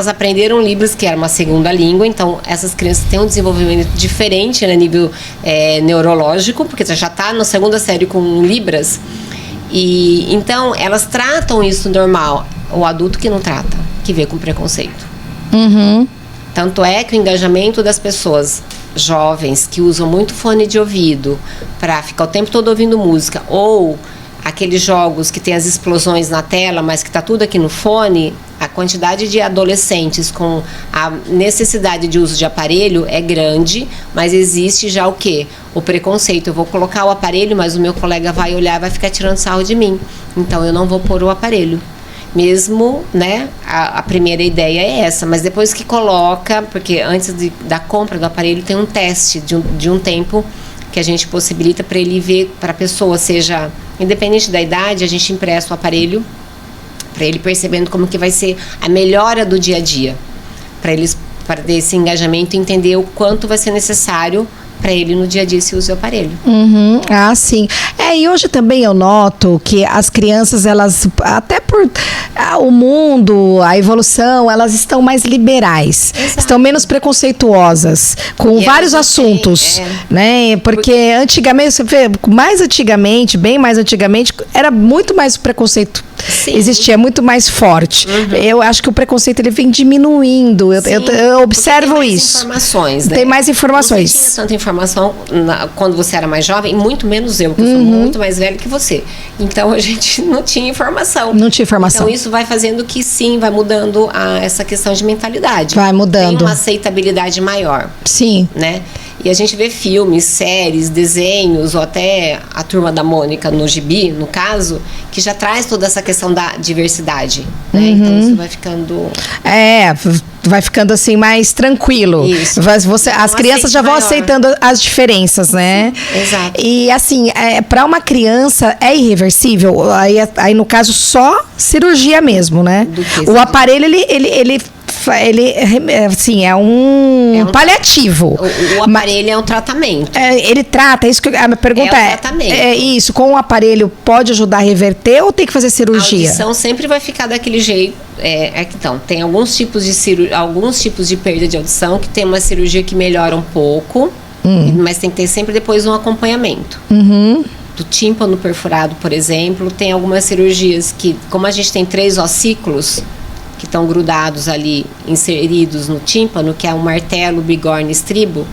aprenderam Libras, que era uma segunda língua. Então, essas crianças têm um desenvolvimento diferente, né, nível neurológico, porque já está na segunda série com Libras. E então, elas tratam isso normal. O adulto que não trata, que vê com preconceito. Tanto é que o engajamento das pessoas jovens que usam muito fone de ouvido para ficar o tempo todo ouvindo música, ou aqueles jogos que tem as explosões na tela, mas que está tudo aqui no fone, a quantidade de adolescentes com a necessidade de uso de aparelho é grande, mas existe já o quê? O preconceito. Eu vou colocar o aparelho, mas o meu colega vai olhar e vai ficar tirando sarro de mim. Então, eu não vou pôr o aparelho. Mesmo, né, a primeira ideia é essa, mas depois que coloca, porque antes da compra do aparelho tem um teste de um tempo que a gente possibilita para ele ver, para a pessoa, seja independente da idade, a gente empresta o aparelho para ele percebendo como que vai ser a melhora do dia a dia, para ter esse engajamento e entender o quanto vai ser necessário para ele no dia a dia se usa o aparelho. Ah, sim. E hoje também eu noto que as crianças, elas, até por o mundo, a evolução, elas estão mais liberais. Exato. Estão menos preconceituosas com vários assuntos, né? Porque antigamente, você vê, bem mais antigamente, era muito mais preconceito. Sim. Existia muito mais forte. Eu acho que o preconceito ele vem diminuindo. Eu observo isso. Informações, né? Tem mais informações. Você tinha tanta informação quando você era mais jovem, muito menos eu, que eu sou muito mais velha que você. Então a gente não tinha informação. Não tinha informação. Então isso vai fazendo que sim, vai mudando essa questão de mentalidade. Vai mudando. Tem uma aceitabilidade maior. Sim. Né? E a gente vê filmes, séries, desenhos, ou até a Turma da Mônica no gibi, no caso, que já traz toda essa questão da diversidade, né? Então isso vai ficando... vai ficando assim mais tranquilo. Isso. As crianças já vão aceitando as diferenças, né? Sim, exato. E assim, para uma criança é irreversível? Aí no caso só cirurgia mesmo, né? O aparelho ele assim, é um paliativo. O aparelho é um tratamento. Ele trata, isso que a minha pergunta é. Tratamento. Isso, com o aparelho pode ajudar a reverter ou tem que fazer cirurgia? A audição sempre vai ficar daquele jeito. Então, tem alguns tipos de perda de audição que tem uma cirurgia que melhora um pouco, mas tem que ter sempre depois um acompanhamento. Do tímpano perfurado, por exemplo, tem algumas cirurgias que, como a gente tem 3 ossículos que estão grudados ali, inseridos no tímpano, que é o martelo, bigorna e estribo,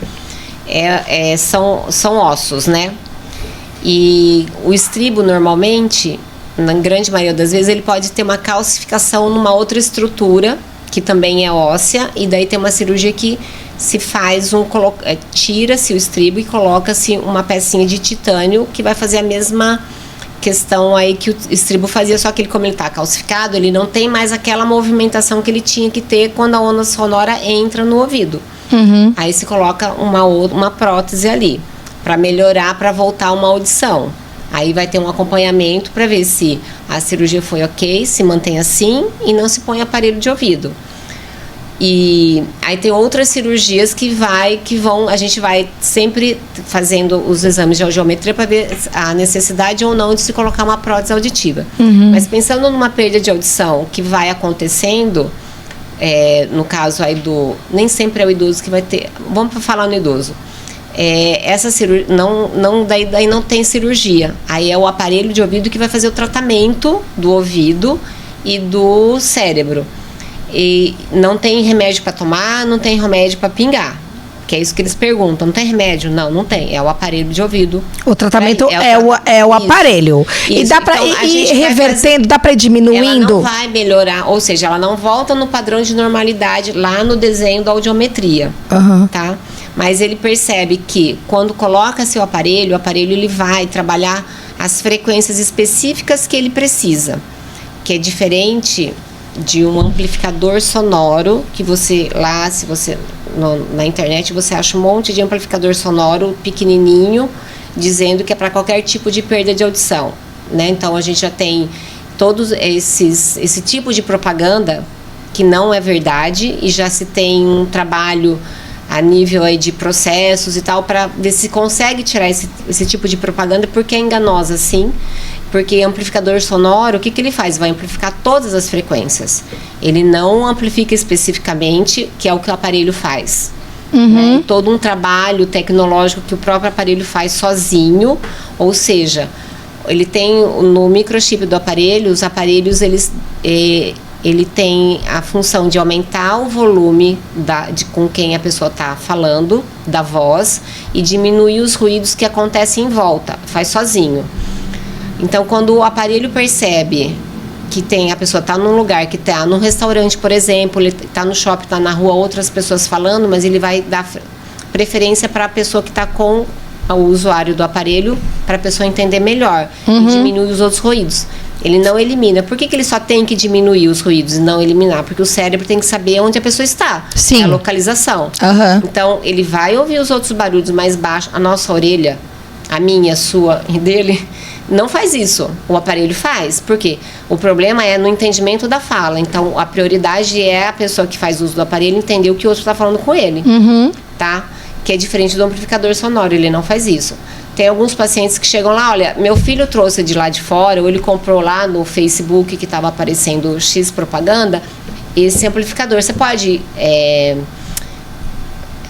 são ossos, né? E o estribo, normalmente, na grande maioria das vezes, ele pode ter uma calcificação numa outra estrutura, que também é óssea, e daí tem uma cirurgia que se faz tira-se o estribo e coloca-se uma pecinha de titânio, que vai fazer a mesma questão aí que o estribo fazia, só que como ele está calcificado, ele não tem mais aquela movimentação que ele tinha que ter quando a onda sonora entra no ouvido. Aí se coloca uma prótese ali, para melhorar, para voltar uma audição. Aí vai ter um acompanhamento para ver se a cirurgia foi ok, se mantém assim e não se põe aparelho de ouvido. E aí tem outras cirurgias a gente vai sempre fazendo os exames de audiometria para ver a necessidade ou não de se colocar uma prótese auditiva. Mas pensando numa perda de audição que vai acontecendo, no caso aí nem sempre é o idoso que vai ter, vamos falar no idoso. Essa cirurgia, daí não tem cirurgia, aí é o aparelho de ouvido que vai fazer o tratamento do ouvido e do cérebro. E não tem remédio para tomar, não tem remédio para pingar, que é isso que eles perguntam. Não tem remédio? Não tem. É o aparelho de ouvido. O tratamento é o aparelho. Isso. E dá para ir revertendo, dá para ir diminuindo? Ela não vai melhorar, ou seja, ela não volta no padrão de normalidade lá no desenho da audiometria, tá? Mas ele percebe que quando coloca seu aparelho, o aparelho ele vai trabalhar as frequências específicas que ele precisa, que é diferente de um amplificador sonoro que se você na internet você acha um monte de amplificador sonoro pequenininho dizendo que é para qualquer tipo de perda de audição, né? Então a gente já tem todos esse tipo de propaganda que não é verdade, e já se tem um trabalho a nível aí de processos e tal para ver se consegue tirar esse tipo de propaganda, porque é enganosa, sim. Porque amplificador sonoro, o que ele faz? Vai amplificar todas as frequências. Ele não amplifica especificamente, que é o que o aparelho faz. Né? Todo um trabalho tecnológico que o próprio aparelho faz sozinho, ou seja, ele tem no microchip do aparelho, os aparelhos ele tem a função de aumentar o volume com quem a pessoa está falando, da voz, e diminuir os ruídos que acontecem em volta, faz sozinho. Então, quando o aparelho percebe que a pessoa está num lugar, que está num restaurante, por exemplo, ele está no shopping, está na rua, outras pessoas falando, mas ele vai dar preferência para a pessoa que está com o usuário do aparelho, para a pessoa entender melhor, e diminuir os outros ruídos. Ele não elimina. Por que ele só tem que diminuir os ruídos e não eliminar? Porque o cérebro tem que saber onde a pessoa está. Sim. É a localização. Então, ele vai ouvir os outros barulhos mais baixos. A nossa orelha, a minha, a sua e dele, não faz isso. O aparelho faz. Por quê? O problema é no entendimento da fala. Então, a prioridade é a pessoa que faz uso do aparelho entender o que o outro está falando com ele. Tá? Que é diferente do amplificador sonoro. Ele não faz isso. Tem alguns pacientes que chegam lá, olha, meu filho trouxe de lá de fora, ou ele comprou lá no Facebook que estava aparecendo X propaganda, esse amplificador. Você pode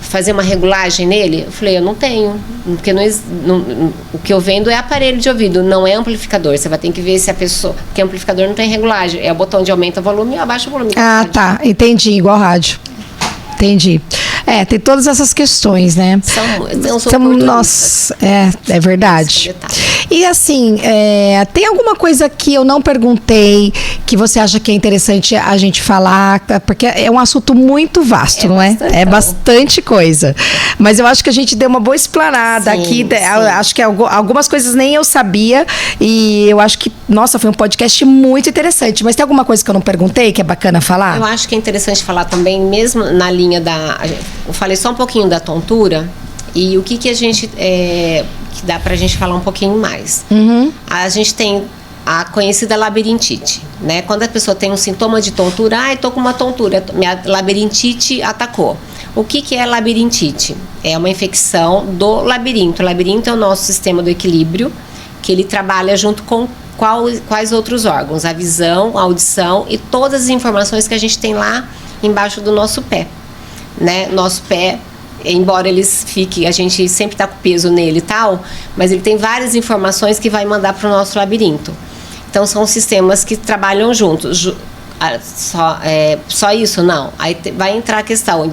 fazer uma regulagem nele? Eu falei, eu não tenho, porque o que eu vendo é aparelho de ouvido, não é amplificador. Você vai ter que ver se a pessoa, porque amplificador não tem regulagem, é o botão de aumenta o volume e abaixa o volume. Ah, tá, entendi, igual rádio. Entendi. Tem todas essas questões, né? Nossa, é verdade. E assim, tem alguma coisa que eu não perguntei que você acha que é interessante a gente falar? Porque é um assunto muito vasto, não é? É bastante coisa. Mas eu acho que a gente deu uma boa explanada aqui. Acho que algumas coisas nem eu sabia. E eu acho que, nossa, foi um podcast muito interessante. Mas tem alguma coisa que eu não perguntei que é bacana falar? Eu acho que é interessante falar também, mesmo na linha eu falei só um pouquinho da tontura. E o que a gente... que dá pra gente falar um pouquinho mais. A gente tem a conhecida labirintite, né? Quando a pessoa tem um sintoma de tontura, eu tô com uma tontura, minha labirintite atacou. O que é labirintite? É uma infecção do labirinto. O labirinto é o nosso sistema do equilíbrio, que ele trabalha junto com quais outros órgãos? A visão, a audição e todas as informações que a gente tem lá embaixo do nosso pé, né? Nosso pé, embora a gente sempre tá com peso nele e tal, mas ele tem várias informações que vai mandar para o nosso labirinto. Então são sistemas que trabalham juntos. Só isso? Não. Aí vai entrar a questão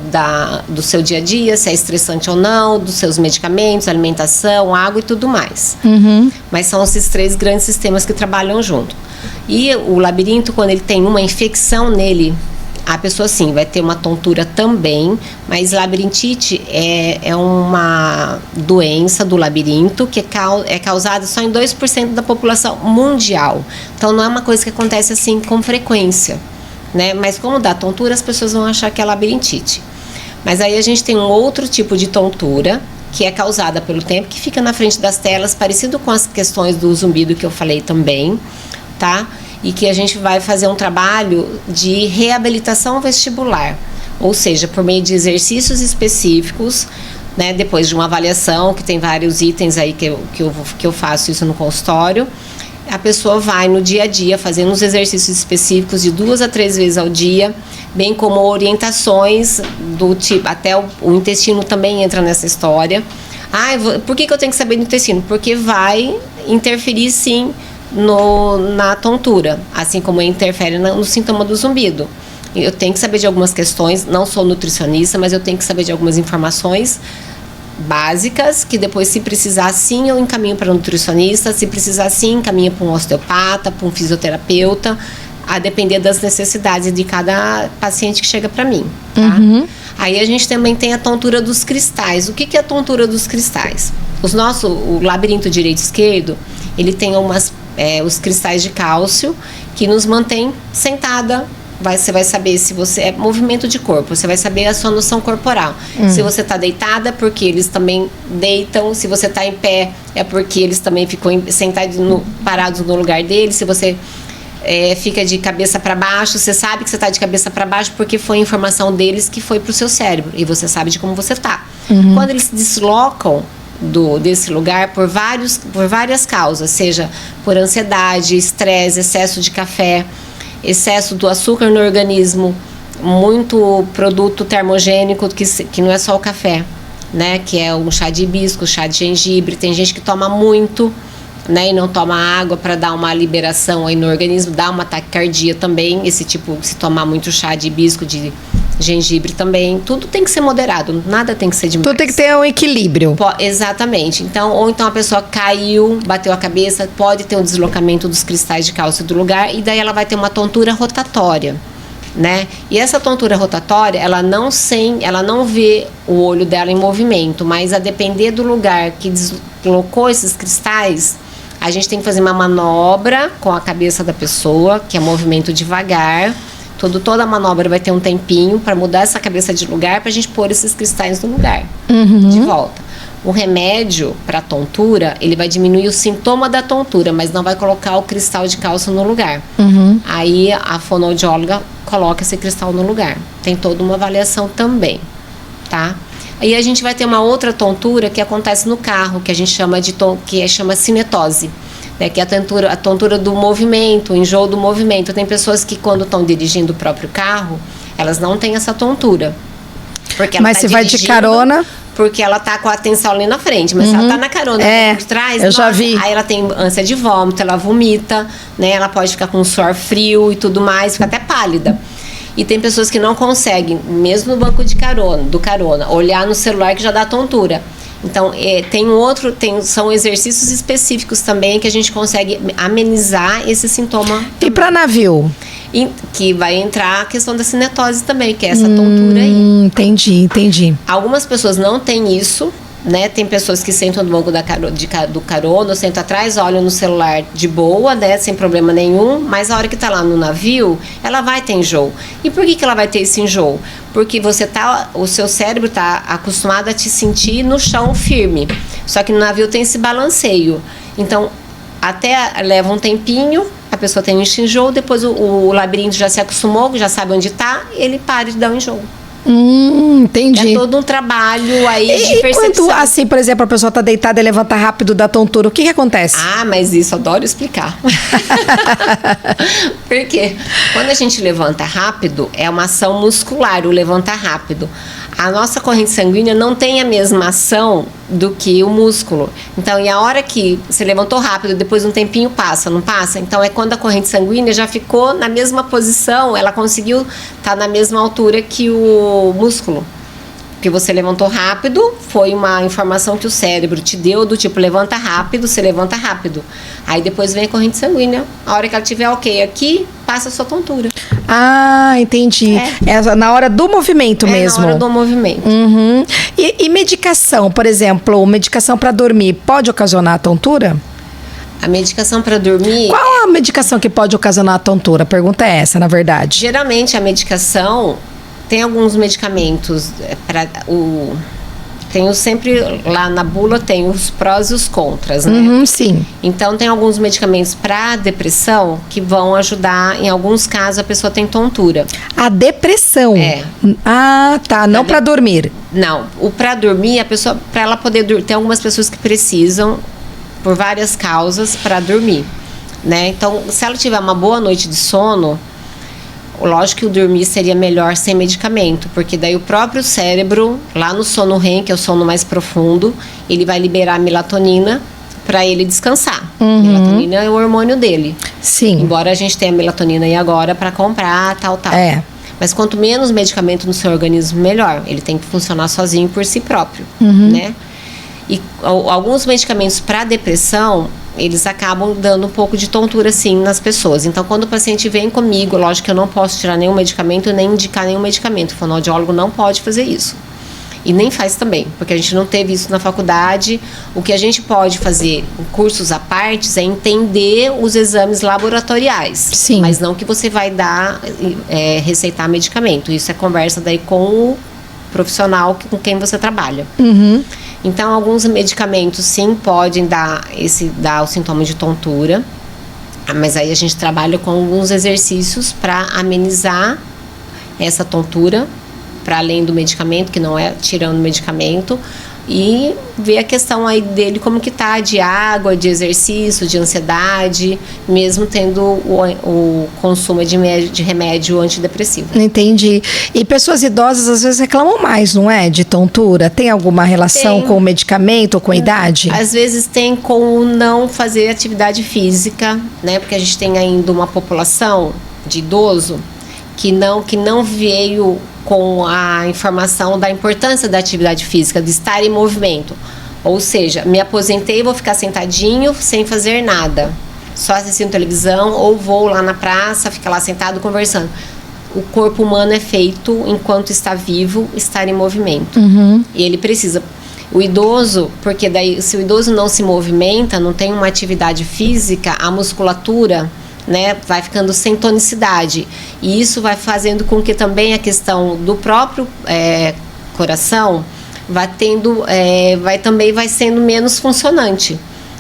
do seu dia a dia, se é estressante ou não, dos seus medicamentos, alimentação, água e tudo mais. Mas são esses 3 grandes sistemas que trabalham junto. E o labirinto, quando ele tem uma infecção nele, a pessoa sim vai ter uma tontura também, mas labirintite é uma doença do labirinto que é causada só em 2% da população mundial. Então não é uma coisa que acontece assim com frequência, né? Mas como dá tontura, as pessoas vão achar que é labirintite. Mas aí a gente tem um outro tipo de tontura que é causada pelo tempo, que fica na frente das telas, parecido com as questões do zumbido que eu falei também, tá? E que a gente vai fazer um trabalho de reabilitação vestibular, ou seja, por meio de exercícios específicos, né, depois de uma avaliação, que tem vários itens aí que eu faço isso no consultório, a pessoa vai no dia a dia fazendo os exercícios específicos de 2 a 3 vezes ao dia, bem como orientações do tipo, até o intestino também entra nessa história. Por que eu tenho que saber do intestino? Porque vai interferir sim na tontura, assim como interfere no sintoma do zumbido. Eu tenho que saber de algumas questões, não sou nutricionista, mas eu tenho que saber de algumas informações básicas, que depois, se precisar sim, eu encaminho para nutricionista, se precisar sim, encaminho para um osteopata, para um fisioterapeuta, a depender das necessidades de cada paciente que chega para mim, tá? Aí a gente também tem a tontura dos cristais. O que é a tontura dos cristais? O labirinto direito e esquerdo, ele tem os cristais de cálcio que nos mantém sentada. Você vai saber se você é movimento de corpo, você vai saber a sua noção corporal. Se você está deitada, porque eles também deitam. Se você está em pé, é porque eles também ficam sentados, parados no lugar deles. Se você fica de cabeça para baixo, você sabe que você está de cabeça para baixo porque foi a informação deles que foi para o seu cérebro e você sabe de como você está. Quando eles se deslocam desse lugar por várias causas, seja por ansiedade, estresse, excesso de café, excesso do açúcar no organismo, muito produto termogênico que não é só o café, né? Que é um chá de hibisco, chá de gengibre. Tem gente que toma muito, né? E não toma água para dar uma liberação aí no organismo, dá uma taquicardia também. Esse tipo, se tomar muito chá de hibisco, de gengibre também, tudo tem que ser moderado, nada tem que ser demais. Tudo tem que ter um equilíbrio. Exatamente. Ou então a pessoa caiu, bateu a cabeça, pode ter um deslocamento dos cristais de cálcio do lugar e daí ela vai ter uma tontura rotatória, né? E essa tontura rotatória, ela não vê o olho dela em movimento, mas a depender do lugar que deslocou esses cristais, a gente tem que fazer uma manobra com a cabeça da pessoa, que é movimento devagar. Toda a manobra vai ter um tempinho para mudar essa cabeça de lugar, para a gente pôr esses cristais no lugar, de volta. O remédio para tontura, ele vai diminuir o sintoma da tontura, mas não vai colocar o cristal de cálcio no lugar. Aí a fonoaudióloga coloca esse cristal no lugar. Tem toda uma avaliação também, tá? Aí a gente vai ter uma outra tontura que acontece no carro, que a gente chama chama cinetose. Né, que é a tontura do movimento, o enjoo do movimento. Tem pessoas que, quando estão dirigindo o próprio carro, elas não têm essa tontura. Mas se vai de carona... Porque ela tá com a atenção ali na frente, mas se ela tá na carona por trás, já vi. Aí ela tem ânsia de vômito, ela vomita, né? Ela pode ficar com suor frio e tudo mais, fica até pálida. E tem pessoas que não conseguem, mesmo no banco do carona, olhar no celular que já dá tontura. Então, são exercícios específicos também que a gente consegue amenizar esse sintoma. E para navio? Que vai entrar a questão da cinetose também, que é essa tontura aí. Entendi. Algumas pessoas não têm isso, né? Tem pessoas que sentam no banco do carona, sentam atrás, olham no celular de boa, né? Sem problema nenhum, mas a hora que tá lá no navio, ela vai ter enjoo. E por que ela vai ter esse enjoo? Porque o seu cérebro tá acostumado a te sentir no chão firme. Só que no navio tem esse balanceio. Então, até leva um tempinho, a pessoa tem um enjoo, depois o labirinto já se acostumou, já sabe onde tá, ele para de dar um enjoo. Entendi. É todo um trabalho aí de percepção. Quando, assim, por exemplo, a pessoa tá deitada e levanta rápido da tontura, o que acontece? Mas isso, adoro explicar. Por quê? Quando a gente levanta rápido, é uma ação muscular, o levantar rápido. A nossa corrente sanguínea não tem a mesma ação do que o músculo. Então, e a hora que você levantou rápido, depois um tempinho passa, não passa? Então, é quando a corrente sanguínea já ficou na mesma posição, ela conseguiu estar na mesma altura que o músculo. Porque você levantou rápido, foi uma informação que o cérebro te deu do tipo, levanta rápido, você levanta rápido. Aí depois vem a corrente sanguínea. A hora que ela estiver ok aqui, passa a sua tontura. Entendi. É na hora do movimento mesmo. Na hora do movimento. E medicação, por exemplo, medicação para dormir, pode ocasionar tontura? A medicação para dormir... Qual a medicação que pode ocasionar a tontura? A pergunta é essa, na verdade. Geralmente, a medicação... Tem alguns medicamentos tenho sempre lá na bula, tem os prós e os contras, né? Sim. Então tem alguns medicamentos para depressão que vão ajudar, em alguns casos a pessoa tem tontura. A depressão? Tá, não para dormir. Não, o para dormir, a pessoa, para ela poder dormir, tem algumas pessoas que precisam por várias causas para dormir, né? Então, se ela tiver uma boa noite de sono, lógico que o dormir seria melhor sem medicamento, porque daí o próprio cérebro, lá no sono REM, que é o sono mais profundo, ele vai liberar melatonina para ele descansar. Melatonina é o hormônio dele. Sim. Embora a gente tenha melatonina aí agora para comprar, tal. Mas quanto menos medicamento no seu organismo, melhor. Ele tem que funcionar sozinho por si próprio, né? E alguns medicamentos para depressão, eles acabam dando um pouco de tontura, sim, nas pessoas. Então, quando o paciente vem comigo, lógico que eu não posso tirar nenhum medicamento, nem indicar nenhum medicamento. O fonoaudiólogo não pode fazer isso. E nem faz também, porque a gente não teve isso na faculdade. O que a gente pode fazer em cursos à parte é entender os exames laboratoriais. Sim. Mas não que você vai receitar medicamento. Isso é conversa daí com o profissional com quem você trabalha. Então, alguns medicamentos, sim, podem dar o sintoma de tontura, mas aí a gente trabalha com alguns exercícios para amenizar essa tontura, para além do medicamento, que não é tirando o medicamento, e ver a questão aí dele, como que tá, de água, de exercício, de ansiedade, mesmo tendo o consumo de remédio antidepressivo. Entendi. E pessoas idosas às vezes reclamam mais, não é? De tontura. Tem alguma relação com o medicamento ou com a idade? Às vezes tem com o não fazer atividade física, né? Porque a gente tem ainda uma população de idoso que não veio com a informação da importância da atividade física, de estar em movimento. Ou seja, me aposentei e vou ficar sentadinho sem fazer nada, só assistindo televisão, ou vou lá na praça, ficar lá sentado conversando. O corpo humano é feito, enquanto está vivo, estar em movimento. E ele precisa. O idoso, porque daí se o idoso não se movimenta, não tem uma atividade física, a musculatura, né, vai ficando sem tonicidade, e isso vai fazendo com que também a questão do próprio coração vai sendo menos funcionante,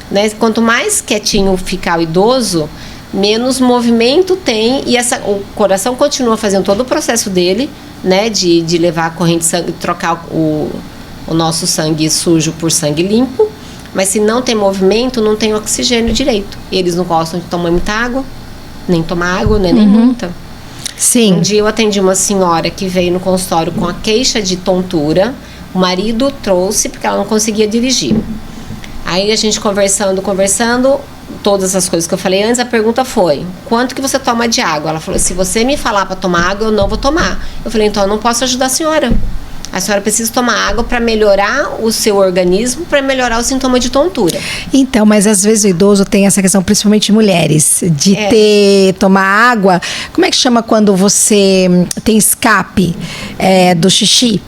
né? Quanto mais quietinho ficar o idoso, menos movimento tem, e o coração continua fazendo todo o processo dele, né, de levar a corrente de sangue, trocar o nosso sangue sujo por sangue limpo. Mas se não tem movimento, não tem oxigênio direito. Eles não gostam de tomar muita água, nem tomar água, nem muita. Sim. Um dia eu atendi uma senhora que veio no consultório com a queixa de tontura. O marido trouxe porque ela não conseguia dirigir. Aí a gente conversando, todas as coisas que eu falei antes, a pergunta foi: quanto que você toma de água? Ela falou: se você me falar para tomar água, eu não vou tomar. Eu falei: então eu não posso ajudar a senhora. A senhora precisa tomar água para melhorar o seu organismo, para melhorar o sintoma de tontura. Então, mas às vezes o idoso tem essa questão, principalmente mulheres, de tomar água. Como é que chama quando você tem escape do xixi?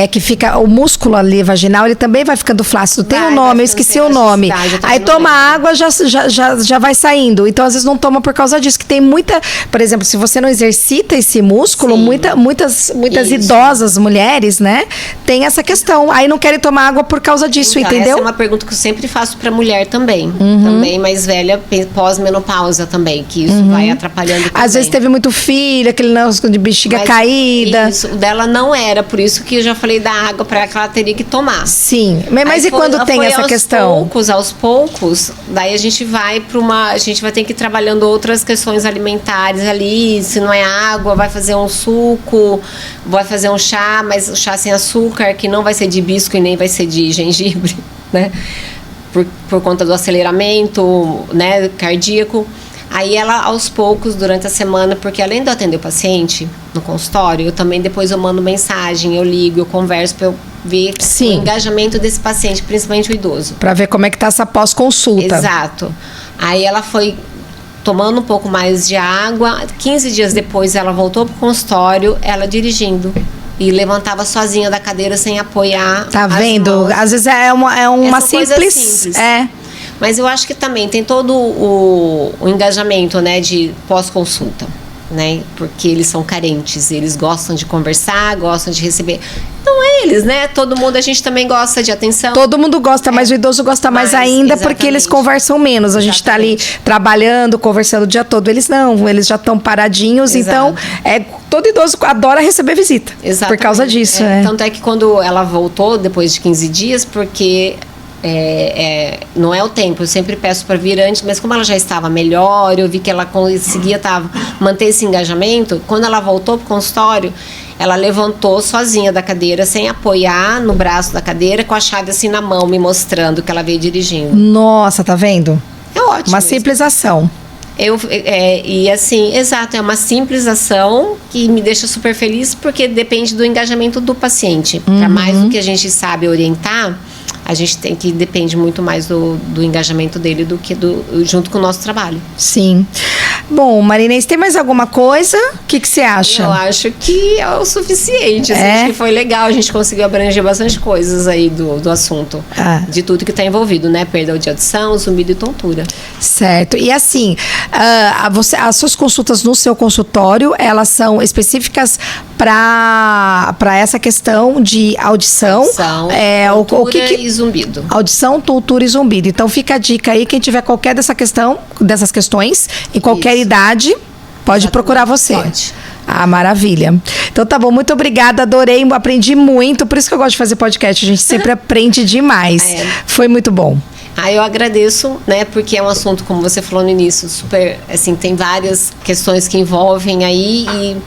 Que fica o músculo ali vaginal, ele também vai ficando flácido. Tem um nome, eu esqueci o nome. Aí toma água, já vai saindo. Então, às vezes não toma por causa disso. Que tem muita, por exemplo, se você não exercita esse músculo, muitas idosas mulheres, né, tem essa questão. Aí não querem tomar água por causa disso, então, entendeu? Essa é uma pergunta que eu sempre faço pra mulher também. Também mais velha, pós-menopausa também, que isso vai atrapalhando também. Às vezes teve muito filho, aquele negócio de bexiga caída. Isso, o dela não era. Por isso que eu já falei da água para ela, que ela teria que tomar. Sim, mas e quando tem essa questão? Aos poucos, daí a gente vai a gente vai ter que ir trabalhando outras questões alimentares ali. Se não é água, vai fazer um suco, vai fazer um chá, mas o chá sem açúcar, que não vai ser de hibisco e nem vai ser de gengibre, né? Por conta do aceleramento, né, cardíaco. Aí ela, aos poucos, durante a semana, porque além de eu atender o paciente no consultório, eu também depois eu mando mensagem, eu ligo, eu converso para eu ver o engajamento desse paciente, principalmente o idoso. Para ver como é que tá essa pós-consulta. Exato. Aí ela foi tomando um pouco mais de água, 15 dias depois ela voltou pro consultório, ela dirigindo. E levantava sozinha da cadeira sem apoiar. Tá vendo? Mãos. Às vezes é uma simples. Mas eu acho que também tem todo o engajamento, né, de pós-consulta, né? Porque eles são carentes, eles gostam de conversar, gostam de receber. Não é eles, né? Todo mundo, a gente também gosta de atenção. Todo mundo gosta, mas o idoso gosta mais ainda, porque eles conversam menos. A gente tá ali trabalhando, conversando o dia todo. Eles não, eles já estão paradinhos. Então, todo idoso adora receber visita. Por causa disso. Tanto é que quando ela voltou, depois de 15 dias, porque... não é o tempo, eu sempre peço para vir antes, mas como ela já estava melhor, eu vi que ela conseguia manter esse engajamento. Quando ela voltou pro consultório, ela levantou sozinha da cadeira, sem apoiar no braço da cadeira, com a chave assim na mão, me mostrando que ela veio dirigindo. Nossa, tá vendo? É ótimo. Uma simples ação. E assim, exato, é uma simples ação que me deixa super feliz, porque depende do engajamento do paciente. Para mais do que a gente sabe orientar, a gente depende muito mais do engajamento dele do que junto com o nosso trabalho. Sim. Bom, Marinês, tem mais alguma coisa? O que você acha? Eu acho que é o suficiente. Acho que foi legal, a gente conseguiu abranger bastante coisas aí do assunto. De tudo que está envolvido, né? Perda de audição, zumbido e tontura. Certo. E assim, as suas consultas no seu consultório, elas são específicas para essa questão de audição? Tontura e zumbido. Audição, tontura e zumbido. Então fica a dica aí, quem tiver qualquer dessas questões, em qualquer idade, pode procurar você. Pode. Maravilha. Então tá bom, muito obrigada, adorei, aprendi muito, por isso que eu gosto de fazer podcast, a gente sempre aprende demais. Foi muito bom. Eu agradeço, né, porque é um assunto, como você falou no início, super, assim, tem várias questões que envolvem aí e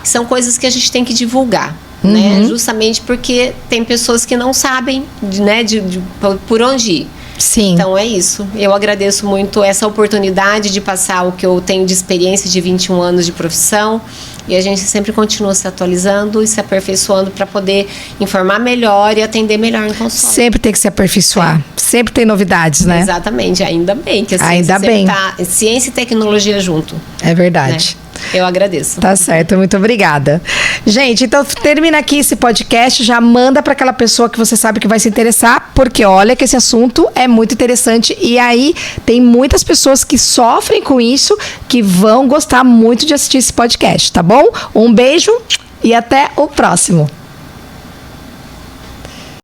são coisas que a gente tem que divulgar. Né? Justamente porque tem pessoas que não sabem, né, por onde ir. Sim. Então é isso. Eu agradeço muito essa oportunidade de passar o que eu tenho de experiência de 21 anos de profissão. E a gente sempre continua se atualizando e se aperfeiçoando para poder informar melhor e atender melhor no consultório. Sempre tem que se aperfeiçoar. Sempre tem novidades, né? Exatamente. Ainda bem que a ciência tá ciência e tecnologia junto. É verdade. Né? Eu agradeço. Tá certo, muito obrigada. Gente, então termina aqui esse podcast, já manda para aquela pessoa que você sabe que vai se interessar, porque olha que esse assunto é muito interessante e aí tem muitas pessoas que sofrem com isso, que vão gostar muito de assistir esse podcast, tá bom? Um beijo e até o próximo.